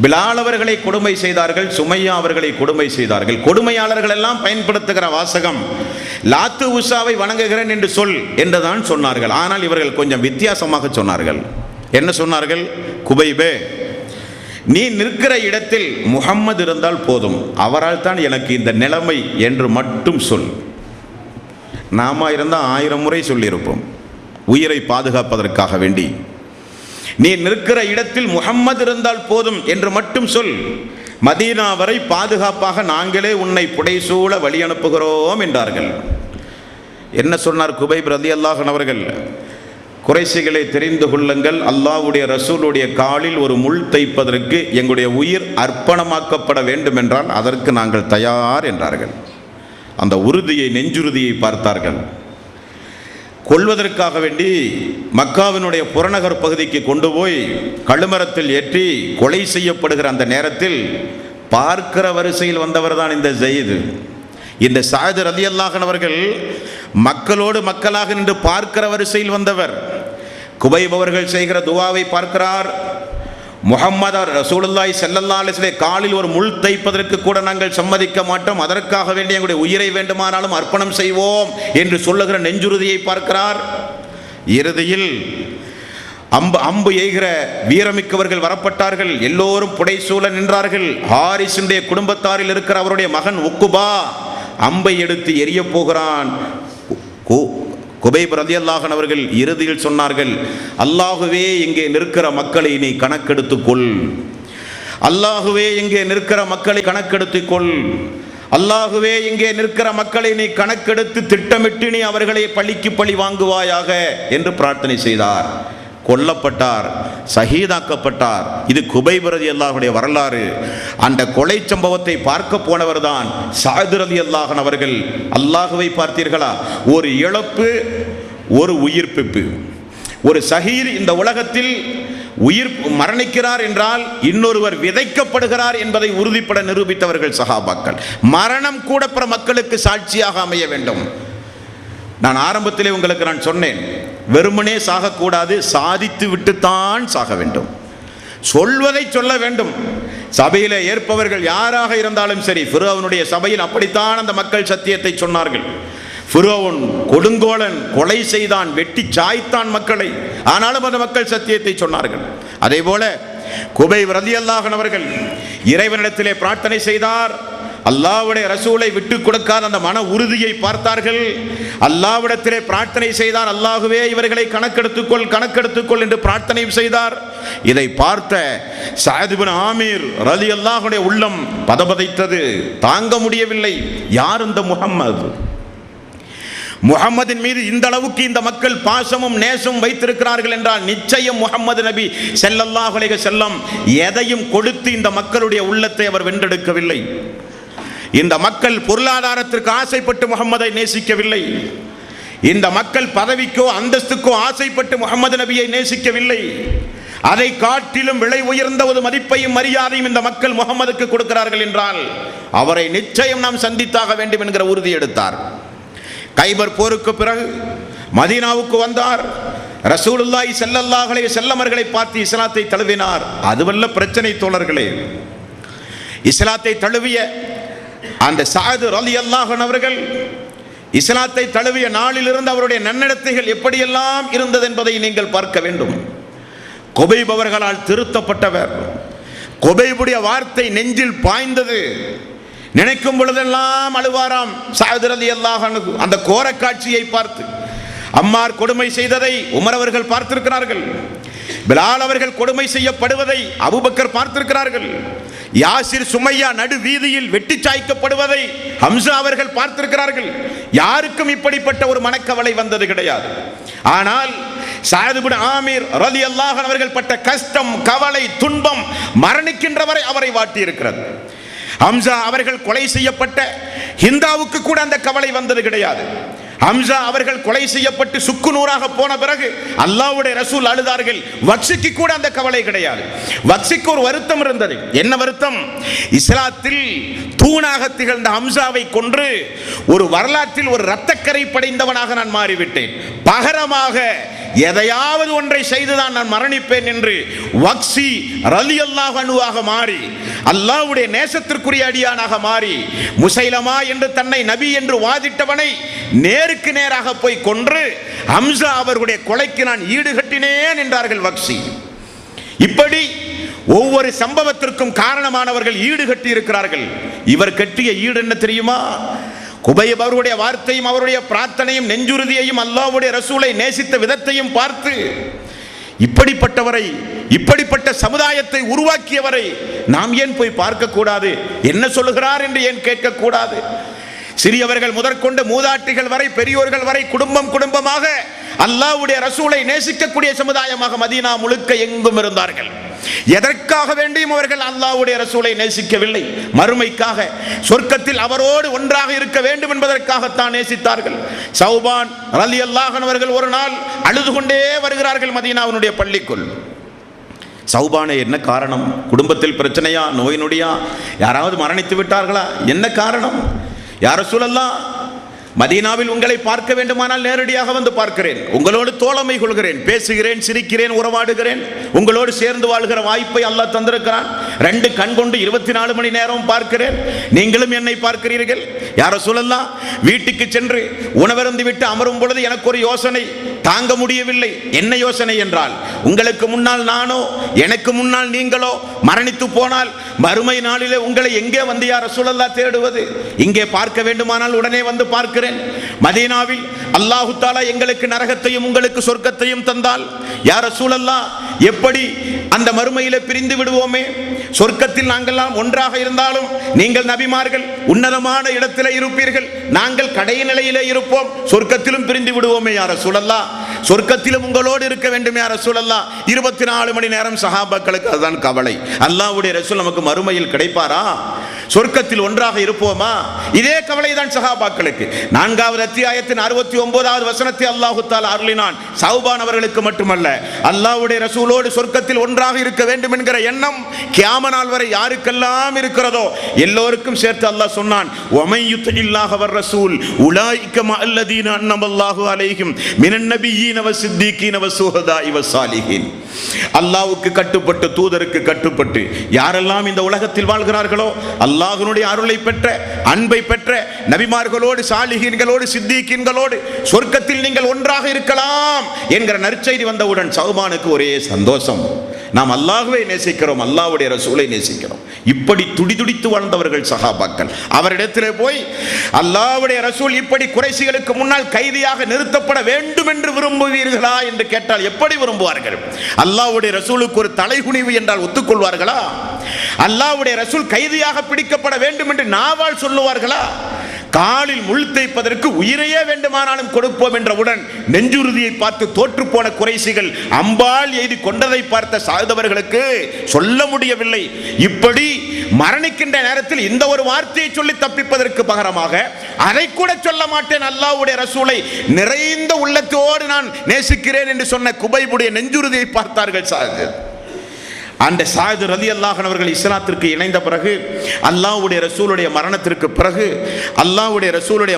பிலால் அவர்களை கொடுமை செய்தார்கள், சுமையா அவர்களை கொடுமை செய்தார்கள். கொடுமையாளர்கள் எல்லாம் பயன்படுத்துகிற வாசகம் லாத்து உஸாவை வணங்குகிறேன் என்று சொல் என்றுதான் சொன்னார்கள். ஆனால் இவர்கள் கொஞ்சம் வித்தியாசமாக சொன்னார்கள். என்ன சொன்னார்கள்? குபைபே, நீ நிற்கிற இடத்தில் முஹம்மது இருந்தால் போதும், அவரால் தான் எனக்கு இந்த நிலைமை என்று மட்டும் சொல். நாம இருந்தால் 1000 முறை சொல்லியிருப்போம் உயிரை பாதுகாப்பதற்காக வேண்டி. நீ நிற்கிற இடத்தில் முஹம்மது இருந்தால் போதும் என்று மட்டும் சொல், மதீனா வரை பாதுகாப்பாக நாங்களே உன்னை புடைசூழ வழி அனுப்புகிறோம் என்றார்கள். என்ன சொன்னார் குபைப் ரலியல்லாஹு அன்ஹு அவர்கள்? குறைசிகளை தெரிந்து கொள்ளுங்கள், அல்லாஹ்வுடைய ரசூலுடைய காலில் ஒரு முள் தைப்பதற்கு எங்களுடைய உயிர் அர்ப்பணமாக்கப்பட வேண்டும் என்றால் அதற்கு நாங்கள் தயார் என்றார்கள். அந்த உறுதியை, நெஞ்சுறுதியை பார்த்தார்கள். கொல்வதற்காக வேண்டி மக்காவினுடைய புறநகர் பகுதிக்கு கொண்டு போய் கழுமரத்தில் ஏற்றி கொலை செய்யப்படுகிற அந்த நேரத்தில் பார்க்கிற வரிசையில் வந்தவர் தான் இந்த ஜயீத். இந்த சஅத் ரலியல்லாஹு அன்ஹு அவர்கள் மக்களோடு மக்களாக நின்று பார்க்கிற வரிசையில் வந்தவர். குபைப் அவர்கள் செய்கிற துவாவை பார்க்கிறார். முஹம்மது ரசூலுல்லாஹி ஸல்லல்லாஹு அலைஹி வஸல்லம் காலில் ஒரு முள் தைப்பதற்கு கூட நாங்கள் சம்மதிக்க மாட்டோம், அதற்காக வேண்டிய எங்களுடைய உயிரை வேண்டுமானாலும் அர்ப்பணம் செய்வோம் என்று சொல்லுகிற நெஞ்சுறுதியை பார்க்கிறார். இறுதியில் அம்பு எய்கிற வீரமிக்கவர்கள் வரப்பட்டார்கள். எல்லோரும் புடைசூழ நின்றார்கள். ஹாரிஸுடைய குடும்பத்தாரில் இருக்கிற அவருடைய மகன் உக்குபா அம்பை எடுத்து எரிய போகிறான். குபைப் ரலியல்லாஹு அன்ஹு அவர்கள் இறுதியில் சொன்னார்கள், அல்லாஹுவே, இங்கே நிற்கிற மக்களை நீ கணக்கெடுத்துக்கொள். அல்லாஹுவே, இங்கே நிற்கிற மக்களை கணக்கெடுத்துக்கொள். அல்லாஹுவே, இங்கே நிற்கிற மக்களை நீ கணக்கெடுத்து திட்டமிட்டு நீ அவர்களை பழிக்கு பழி வாங்குவாயாக என்று பிரார்த்தனை செய்தார். கொல்லப்பட்டார், ஷஹீதாக்கப்பட்டார். இது குபைப் ரலியல்லாஹுடைய வரலாறு. அந்த கொலை சம்பவத்தை பார்க்க போனவர் தான் சஅத் ரலியல்லாஹு அன்ஹு அவர்கள். அல்லாஹுவை பார்த்தீர்களா? ஒரு இழப்பு, ஒரு உயிர்ப்பிப்பு. ஒரு ஷஹீத் இந்த உலகத்தில் உயிர் மரணிக்கிறார் என்றால் இன்னொருவர் விதைக்கப்படுகிறார் என்பதை உறுதிப்பட நிரூபித்தவர்கள் சஹாபாக்கள். மரணம் கூட பிற மக்களுக்கு சாட்சியாக அமைய வேண்டும். நான் ஆரம்பத்திலே உங்களுக்கு நான் சொன்னேன், வெறுமனே சாகக்கூடாது, சாதித்து விட்டுத்தான் சாக வேண்டும். சொல்வதை சொல்ல வேண்டும். சபையில் ஏற்பவர்கள் யாராக இருந்தாலும் சரி, ஃபிரௌனுடைய சபையில் அப்படித்தான் அந்த மக்கள் சத்தியத்தை சொன்னார்கள். ஃபிரௌன் கொடுங்கோலன், கொலை செய்தான், வெட்டி சாய்த்தான் மக்களை. ஆனாலும் அந்த மக்கள் சத்தியத்தை சொன்னார்கள். அதே போல குபைப் ரலியல்லாஹு அன்ஹு அவர்கள் இறைவனிடத்திலே பிரார்த்தனை செய்தார். அல்லாஹ்வுடைய ரசூலை விட்டு கொடுக்காத அந்த மன உறுதியை பார்த்தார்கள். அல்லாஹ்விடத்திலே பிரார்த்தனை செய்தார். அல்லாஹுவே இவர்களை கணக்கெடுத்துக்கொள் என்று பிரார்த்தனை செய்தார். இதை பார்த்த சஅத் இப்னு ஆமீர் ரலியல்லாஹு அன்ஹுடைய உள்ளம் பதபதைத்தது, தாங்க முடியவில்லை. யார் இந்த முஹம்மதின் மீது இந்த அளவுக்கு இந்த மக்கள் பாசமும் நேசமும் வைத்திருக்கிறார்கள் என்றால் நிச்சயம் முஹம்மது நபி ஸல்லல்லாஹு அலைஹி வஸல்லம் எதையும் கொடுத்து இந்த மக்களுடைய உள்ளத்தை அவர் வென்றெடுக்கவில்லை. இந்த மக்கள் பொருளாதாரத்திற்கு ஆசைப்பட்டு முஹம்மதை நேசிக்கவில்லை. இந்த மக்கள் பதவிக்கோ அந்தஸ்துக்கோ ஆசைப்பட்டு முஹம்மது நபியை நேசிக்கவில்லை. அதை காட்டிலும் விலை உயர்ந்த ஒரு மதிப்பையும் மரியாதையும் இந்த மக்கள் முஹம்மதுக்கு கொடுக்கிறார்கள் என்றால் அவரை நிச்சயம் நாம் சந்தித்தாக வேண்டும் என்கிற உறுதி எடுத்தார். கைபர் போருக்கு பிறகு மதீனாவுக்கு வந்தார். ரசூலுல்லாஹி ஸல்லல்லாஹு அலைஹி வஸல்லம் அவர்களை பார்த்து இஸ்லாத்தை தழுவினார். அதுவல்ல பிரச்சனை தோழர்களே. இஸ்லாத்தை தழுவிய அந்த சஅத் ரலியல்லாஹு அன்ஹு அவர்கள் இஸ்லாத்தை தழுவிய நாளிலிருந்து அவருடைய நன்னடத்தைகள் எப்படியெல்லாம் இருந்தது என்பதை நீங்கள் பார்க்க வேண்டும். குபைப் அவர்களால் திருத்தப்பட்டவர். குபைபுடைய வார்த்தை நெஞ்சில் பாய்ந்தது. நினைக்கும் பொழுதெல்லாம் அழுவாராம் சஅத் ரலியல்லாஹு அன்ஹு. அந்த கோர காட்சியை பார்த்து அம்மார் கொடுமை செய்ததை உமர் அவர்கள் பார்த்திருக்கிறார்கள். பிலால் அவர்கள் கொடுமை செய்யப்படுவதை அபூபக்கர் பார்த்திருக்கிறார்கள். யாசிர் சுமையா நடு வீதியில் வெட்டி சாய்க்கப்படுவதை ஹம்சா அவர்கள் பார்த்திருக்கிறார்கள். யாருக்கும் இப்படிப்பட்ட ஒரு மனக்கவலை வந்தது கிடையாது. ஆனால் சஅத் இப்னு ஆமீர் ரலியல்லாஹு அன்ஹு அவர்கள் பட்ட கஷ்டம், கவலை, துன்பம் மரணிக்கின்ற வரை அவரை வாட்டி இருக்கிறது. ஹம்சா அவர்கள் கொலை செய்யப்பட்ட ஹிந்தாவுக்கு கூட அந்த கவலை வந்தது கிடையாது. ஹம்சா அவர்கள் கொலை செய்யப்பட்டு சுக்கு நூறாக போன பிறகு அல்லாஹ்வுடைய ரசூல் அழுதார்கள். வக்ஷிக்கு கூட அந்த கவலை கிடையாது. வக்ஷிக்கு ஒரு வருத்தம் இருந்தது. என்ன வருத்தம்? இஸ்லாத்தில் தூணாக திகழ்ந்த ஹம்சாவை கொன்று ஒரு வரலாற்றில் ஒரு இரத்தக்கரை படைந்தவனாக நான் மாறிவிட்டேன். பகரமாக எதையாவது ஒன்றை செய்துதான் நான் மரணிப்பேன் என்று வக்ஷி ரலியல்லாஹு அன்ஹுவாக மாறி அல்லாஹ்வுடைய நேசத்திற்குரிய அடியானாக மாறி முசைலமா என்று தன்னை நபி என்று வாதிட்டவனை நேருக்கு நேராக போய் கொன்று ஹம்சா அவர்களுடைய கொலைக்கு நான் ஈடுகட்டினேன் என்றார்கள் வக்ஷி. இப்படி ஒவ்வொரு சம்பவத்திற்கும் காரணமானவர்கள் ஈடுகட்டி இருக்கிறார்கள். இவர் கட்டிய ஈடு என்ன தெரியுமா? குபைப் அவருடைய வார்த்தையும் அவருடைய பிரார்த்தனையும் நெஞ்சுறுதியையும் அல்லாஹ்வுடைய ரசூலை நேசித்த விதத்தையும் பார்த்து இப்படிப்பட்டவரை, இப்படிப்பட்ட சமுதாயத்தை உருவாக்கியவரை நாம் ஏன் போய் பார்க்க கூடாது? என்ன சொல்லுகிறார் என்று ஏன் கேட்கக்கூடாது? சிறியவர்கள் முதற்கொண்டு மூதாட்டிகள் வரை, பெரியோர்கள் வரை குடும்பம் குடும்பமாக அல்லாஹ்வுடைய ரசூலை நேசிக்கக்கூடிய சமுதாயமாக மதீனா முழுக்க எங்கும் இருந்தார்கள். எதற்காக வேண்டியும் அவர்கள் அல்லாஹ்வுடைய ரசூலை நேசிக்கவில்லை. மறுமைக்காக, சொர்க்கத்தில் அவரோடு ஒன்றாக இருக்க வேண்டும் என்பதற்காகத்தான் நேசித்தார்கள். சௌபான் ரலியல்லாஹு அன்ஹு அவர்கள் ஒரு நாள் அழுது கொண்டே வருகிறார்கள் மதீனாவினுடைய பள்ளிக்குள். சௌபானே, என்ன காரணம்? குடும்பத்தில் பிரச்சனையா, நோய் நொடியா, யாராவது மரணித்து விட்டார்களா? என்ன காரணம்? யா ரசூலல்லாஹ், மதீனாவில் உங்களை பார்க்க வேண்டுமானால் நேரடியாக வந்து பார்க்கிறேன். உங்களோடு தோழமை கொள்கிறேன், பேசுகிறேன், சிரிக்கிறேன், உறவாடுகிறேன். உங்களோடு சேர்ந்து வாழ்கிற வாய்ப்பை அல்லாஹ் தந்திருக்கிறான். 2 கண் கொண்டு 24 மணி நேரம் பார்க்கிறேன். நீங்களும் என்னை பார்க்கிறீர்கள். யா ரசூலல்லாஹ், வீட்டுக்கு சென்று உணவருந்து விட்டு அமரும் பொழுது எனக்கு ஒரு யோசனை தாங்க முடியவில்லை. என்ன யோசனை என்றால், உங்களுக்கு முன்னால் நானோ, எனக்கு முன்னால் நீங்களோ மரணித்து போனால் மறுமை நாளிலே உங்களை எங்கே வந்து யா ரசூலல்லாஹ் தேடுவது? இங்கே பார்க்க வேண்டுமானால் உடனே வந்து பார்க்கிறேன். மதீனாவில் அல்லாஹு தஆலா எங்களுக்கு நரகத்தையும் உங்களுக்கு சொர்க்கத்தையும் தந்தால் யா ரசூலல்லாஹ், எப்படி அந்த மறுமையிலே பிரிந்து விடுவோமே? சொர்க்கத்தில் நாங்கள்லாம் ஒன்றாக இருந்தாலும் நீங்கள் நபிமார்கள் உன்னதமான இடத்திலே இருப்பீர்கள், நாங்கள் கடைநிலையிலே இருப்போம். சொர்க்கத்திலும் பிரிந்து விடுவோமே யா ரசூலல்லாஹ், சொர்க்கத்திலும் உங்களோடு இருக்க வேண்டும் யா ரசூலல்லாஹ். 24 மணி நேரம் சஹாபாக்களுக்கு அதுதான் கவலை. அல்லாஹ்வுடைய ரசூல் நமக்கு மறுமையில் கிடைப்பாரா? சொர்க்கத்தில் ஒன்றாக இருப்போமா? இதே கவலை தான் சஹாபாக்களுக்கு. 4வது அத்தியாயத்தின் 69வது வசனத்தை அல்லாஹ் தஆலா அருளினான். சௌபான் அவர்களுக்கு மட்டுமல்ல, அல்லாஹ்வுடைய ரசூலோடு சொர்க்கத்தில் ஒன்றாக இருக்க வேண்டும் என்கிற எண்ணம் கியாமத் நாள் வரை யாருக்கெல்லாம் இருக்கிறதோ எல்லோருக்கும் சேர்த்து அல்லாஹ் சொன்னான், வமை யுத்தில்லாஹ வர் ரசூல் உலாயிக மஅல்லதீன அன்னமல்லாஹு அலைஹிம் மினன் நபிய்யீன வஸ்ஸித்தீகீன வஸ்ஸுஹதாஇ வஸ்ஸாலிஹீன். அல்லாஹ்வுக்கு கட்டுப்பட்டு, தூதருக்கு கட்டுப்பட்டு யாரெல்லாம் இந்த உலகத்தில் வாழ்கிறார்களோ, அல்லாஹ்வுடைய அருளை பெற்ற, அன்பை பெற்ற நபிமார்களோடு, சாலிஹீன்களோடு, சித்தீகீன்களோடு சொர்க்கத்தில் நீங்கள் ஒன்றாக இருக்கலாம் என்கிற நற்செய்தி வந்தவுடன் சௌபானுக்கு ஒரே சந்தோஷம். நாம் அல்லாஹ்வை நேசிக்கிறோம், அல்லாஹ்வுடைய ரசூலை நேசிக்கிறோம். இப்படி துடிதுடித்து வாழ்ந்தவர்கள் சஹாபாக்கள். அவரிடத்திலே போய் அல்லாஹ்வுடைய ரசூல் இப்படி குறைஷிகளுக்கு முன்னால் கைதியாக நிறுத்தப்பட வேண்டும் என்று விரும்புவீர்களா என்று கேட்டால் எப்படி விரும்புவார்கள்? அல்லாஹ்வுடைய ரசூலுக்கு ஒரு தலைகுனிவு என்றால் ஒத்துக்கொள்வார்களா? அல்லாஹ்வுடைய ரசூல் கைதியாக பிடிக்கப்பட வேண்டும் என்று நாவால் சொல்லுவார்களா? காலில் முள் தைப்பதற்கு உயிரையே வேண்டுமானாலும் கொடுப்போம் என்றவுடன் நெஞ்சுறுதியை பார்த்து தோற்று போன குறைசிகள் அம்பால் எய்து கொண்டதை பார்த்த சாதவர்களுக்கு சொல்ல முடியவில்லை. இப்படி மரணிக்கின்ற நேரத்தில் இந்த ஒரு வார்த்தையை சொல்லி தப்பிப்பதற்கு பகரமாக அதை கூட சொல்ல மாட்டேன், அல்லாஹ்வுடைய ரசூலை நிறைந்த உள்ளத்தோடு நான் நேசிக்கிறேன் என்று சொன்ன குபைபுடைய நெஞ்சுறுதியை பார்த்தார்கள் சாதர். அந்த சாயது ரலியல்லாஹு அன்ஹு அவர்கள் இஸ்லாத்திற்கு இணைந்த பிறகு, அல்லாஹ்வுடைய ரசூலுடைய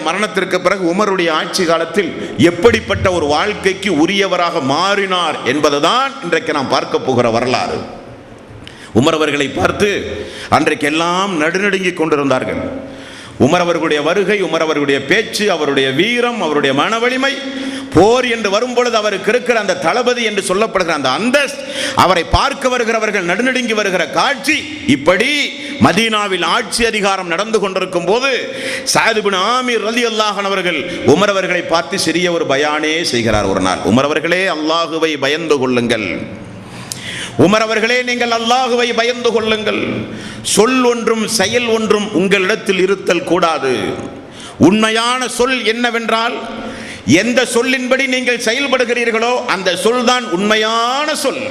மரணத்திற்கு பிறகு உமருடைய ஆட்சி காலத்தில் எப்படிப்பட்ட ஒரு வாழ்க்கைக்கு உரியவராக மாறினார் என்பதுதான் இன்றைக்கு நாம் பார்க்க போகிற வரலாறு. உமர் அவர்களை பார்த்து அன்றைக்கு எல்லாம் நடுநடுங்கிக் கொண்டிருந்தார்கள். உமர் அவர்களுடைய வருகை, உமர் அவர்களுடைய பேச்சு, அவருடைய வீரம், அவருடைய மன வலிமை, போர் என்று வரும்பொழுது அவருக்கு இருக்கிற அந்த தளபதி என்று சொல்லப்படுகிற அந்த அந்தஸ்து, அவரை பார்க்க வருகிறவர்கள் நடுநடுங்கி வருகிற காட்சி, இப்படி மதீனாவில் ஆட்சி அதிகாரம் நடந்து கொண்டிருக்கும் போது சஅத் இப்னு ஆமிர் ரலியல்லாஹு அன்ஹு அவர்கள் உமர் அவர்களை பார்த்து சிறிய ஒரு பயானே செய்கிறார். ஒரு நாள், உமர் அவர்களே, அல்லாஹுவை பயந்து கொள்ளுங்கள். உமர் அவர்களே, நீங்கள் அல்லாஹுவை பயந்து கொள்ளுங்கள். சொல் ஒன்றும் செயல் ஒன்றும் உங்களிடத்தில் இருத்தல் கூடாது. உண்மையான சொல் என்னவென்றால், எந்த சொல்லின்படி நீங்கள் செயல்படுகிறீர்களோ அந்த சொல் தான் உண்மையான சொல்.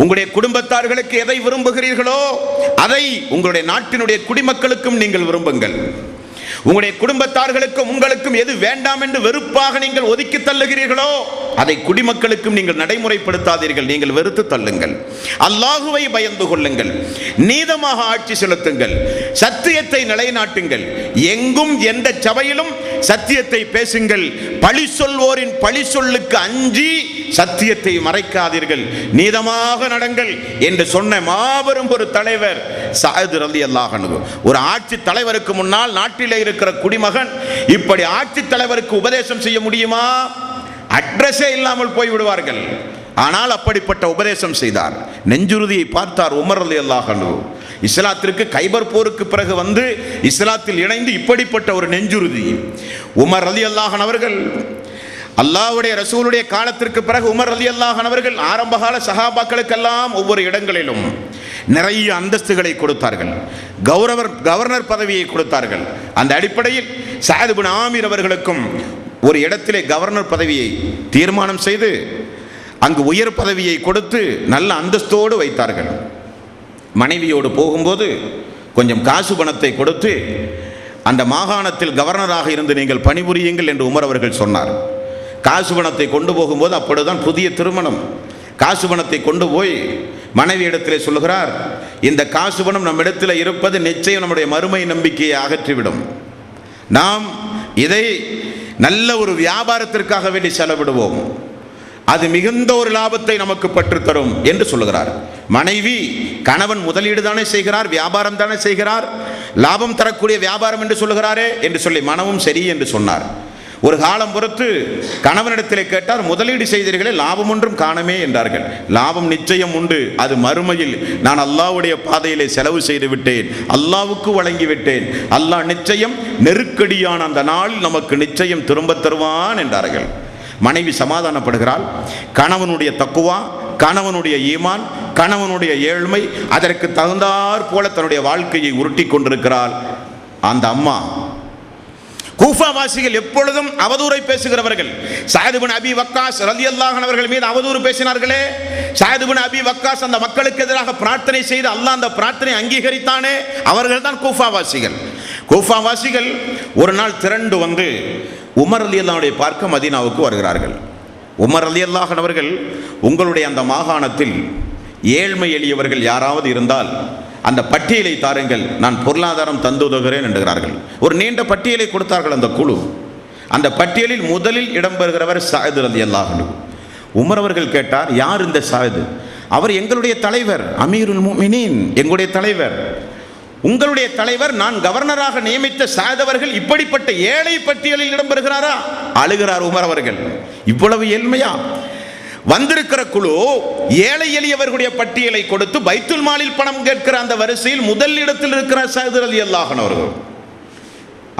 உங்களுடைய குடும்பத்தார்களுக்கு எதை விரும்புகிறீர்களோ அதை உங்களுடைய நாட்டினுடைய குடிமக்களுக்கும் நீங்கள் விரும்புங்கள். உங்களுடைய குடும்பத்தார்களுக்கும் உங்களுக்கும் எது வேண்டாம் என்று வெறுப்பாக நீங்கள் ஒதுக்கி தள்ளுகிறீர்களோ அதை குடிமக்களுக்கும் நீங்கள் நடைமுறைப்படுத்தாதீர்கள், நீங்கள் வெறுத்து தள்ளுங்கள். அல்லாஹுவை பயந்து கொள்ளுங்கள். நீதமாக ஆட்சி செலுத்துங்கள். சத்தியத்தை நிலைநாட்டுங்கள். எங்கும் எந்த சபையிலும் சத்தியத்தை பேசுங்கள். பழி சொல்வோரின் பழி சொல்லுக்கு அஞ்சி சத்தியத்தை மறைக்காதீர்கள். நீதமாக நடங்கள் என்று சொன்ன மாபெரும் ஒரு தலைவர் சஅத் ரலியல்லாஹு அன்ஹு. ஒரு ஆட்சி தலைவருக்கு முன்னால் நாட்டிலே இருக்கிற குடிமகன் இப்படி ஆட்சி தலைவருக்கு உபதேசம் செய்ய முடியுமா? அட்ரஸே இல்லாமல் போய்விடுவார்கள். ஆனால் அப்படிப்பட்ட உபதேசம் செய்தார். நெஞ்சுறுதியை பார்த்தார் உமர் ரலியல்லாஹு அன்ஹு. இஸ்லாத்திற்கு கைபர் போருக்கு பிறகு வந்து இஸ்லாத்தில் இணைந்து இப்படிப்பட்ட ஒரு நெஞ்சுறுதி. உமர் ரலியல்லாஹு அன்ஹு அவர்கள் அல்லாஹ்வுடைய ரசூலுடைய காலத்திற்கு பிறகு உமர் ரலியல்லாஹு அன்ஹு அவர்கள் ஆரம்பகால சஹாபாக்களுக்கெல்லாம் ஒவ்வொரு இடங்களிலும் நிறைய அந்தஸ்துகளை கொடுத்தார்கள். கவர்னர் பதவியை கொடுத்தார்கள். அந்த அடிப்படையில் சஅத் இப்னு ஆமிர் அவர்களுக்கும் ஒரு இடத்திலே கவர்னர் பதவியை தீர்மானம் செய்து அங்கு உயர் பதவியை கொடுத்து நல்ல அந்தஸ்தோடு வைத்தார்கள். மனைவியோடு போகும்போது கொஞ்சம் காசு பணத்தை கொடுத்து அந்த மாகாணத்தில் கவர்னராக இருந்து நீங்கள் பணிபுரியுங்கள் என்று உமர் அவர்கள் சொன்னார். காசு பணத்தை கொண்டு போகும்போது அப்பொழுதுதான் புதிய திருமணம். காசு பணத்தை கொண்டு போய் மனைவி இடத்திலே சொல்லுகிறார், இந்த காசு பணம் நம்மிடத்தில் இருப்பது நிச்சயம் நம்முடைய மறுமை நம்பிக்கையை அகற்றிவிடும். நாம் இதை நல்ல ஒரு வியாபாரத்திற்காக வேண்டி செலவிடுவோம், அது மிகுந்த ஒரு லாபத்தை நமக்கு பெற்றுத்தரும் என்று சொல்லுகிறார். மனைவி, கணவன் முதலீடு தானே செய்கிறார், வியாபாரம் தானே செய்கிறார், லாபம் தரக்கூடிய வியாபாரம் என்று சொல்லுகிறாரே என்று சொல்லி மனமும் சரி என்று சொன்னார். ஒரு காலம் பொறுத்து கணவனிடத்திலே கேட்டார், முதலீடு செய்தீர்களே, லாபம் ஒன்றும் காணமே என்றார்கள். லாபம் நிச்சயம் உண்டு, அது மறுமையில் நான் அல்லாஹ்வுடைய பாதையிலே செலவு செய்து விட்டேன், அல்லாஹ்வுக்கு வழங்கி விட்டேன், அல்லாஹ் நிச்சயம் நெருக்கடியான அந்த நாள் நமக்கு நிச்சயம் திரும்ப தருவான் என்றார்கள். மனைவி சமாதானப்படுகிறாள். கணவனுடைய தக்குவா, கணவனுடைய ஈமான், கணவனுடைய ஏழ்மை, அதற்கு தகுந்தாற் போல தன்னுடைய வாழ்க்கையை உருட்டி கொண்டிருக்கிறாள். அந்த அம்மா கூஃபாவாசிகள் எப்பொழுதும் அவதூறை பேசுகிறவர்கள். சஅத் இப்னு அபி வக்காஸ் ரலியல்லாஹு அன்ஹு அவர்கள் மீது அவதூறு பேசினார்களே, சஅத் இப்னு அபி வக்காஸ் அந்த மக்களுக்கு எதிராக பிரார்த்தனை செய்து அல்லாஹ் அந்த பிரார்த்தனை அங்கீகரித்தானே, அவர்கள் தான் கூஃபாவாசிகள். கூஃபாவாசிகள் ஒரு நாள் திரண்டு வந்து உமர் ரலியல்லாஹு பார்க்க மதீனாவுக்கு வருகிறார்கள். உமர் ரலியல்லாஹு அன்ஹு அவர்கள், உங்களுடைய அந்த மாகாணத்தில் ஏழ்மை எளியவர்கள் யாராவது இருந்தால் அந்த பட்டியலை தாருங்கள், நான் பொருளாதாரம் தந்துதவுகிறேன் என்கிறார்கள். ஒரு நீண்ட பட்டியலை கொடுத்தார்கள் அந்த குழு. அந்த பட்டியலில் முதலில் இடம்பெறுகிறவர் சஅத் ரலியல்லாஹு அன்ஹு. உமர் அவர்கள் கேட்டார், யார் இந்த சஅத்? அவர் எங்களுடைய தலைவர், அமீருல் முஃமினீன், எங்களுடைய தலைவர். உங்களுடைய தலைவர் நான் கவர்னராக நியமித்த சஅத் அவர்கள் இப்படிப்பட்ட ஏழை பட்டியலில் இடம்பெறுகிறாரா? அழுகிறார் உமர் அவர்கள். இவ்வளவு ஏழ்மையா? வந்திருக்கிற குழு ஏழை எளியவர்களுடைய பட்டியலை கொடுத்து பைத்துல் மாலில் பணம் கேட்கிற அந்த வரிசையில் முதல் இடத்தில் இருக்கிற சஅத் ரலியல்லாஹு அன்ஹு அவர்கள்.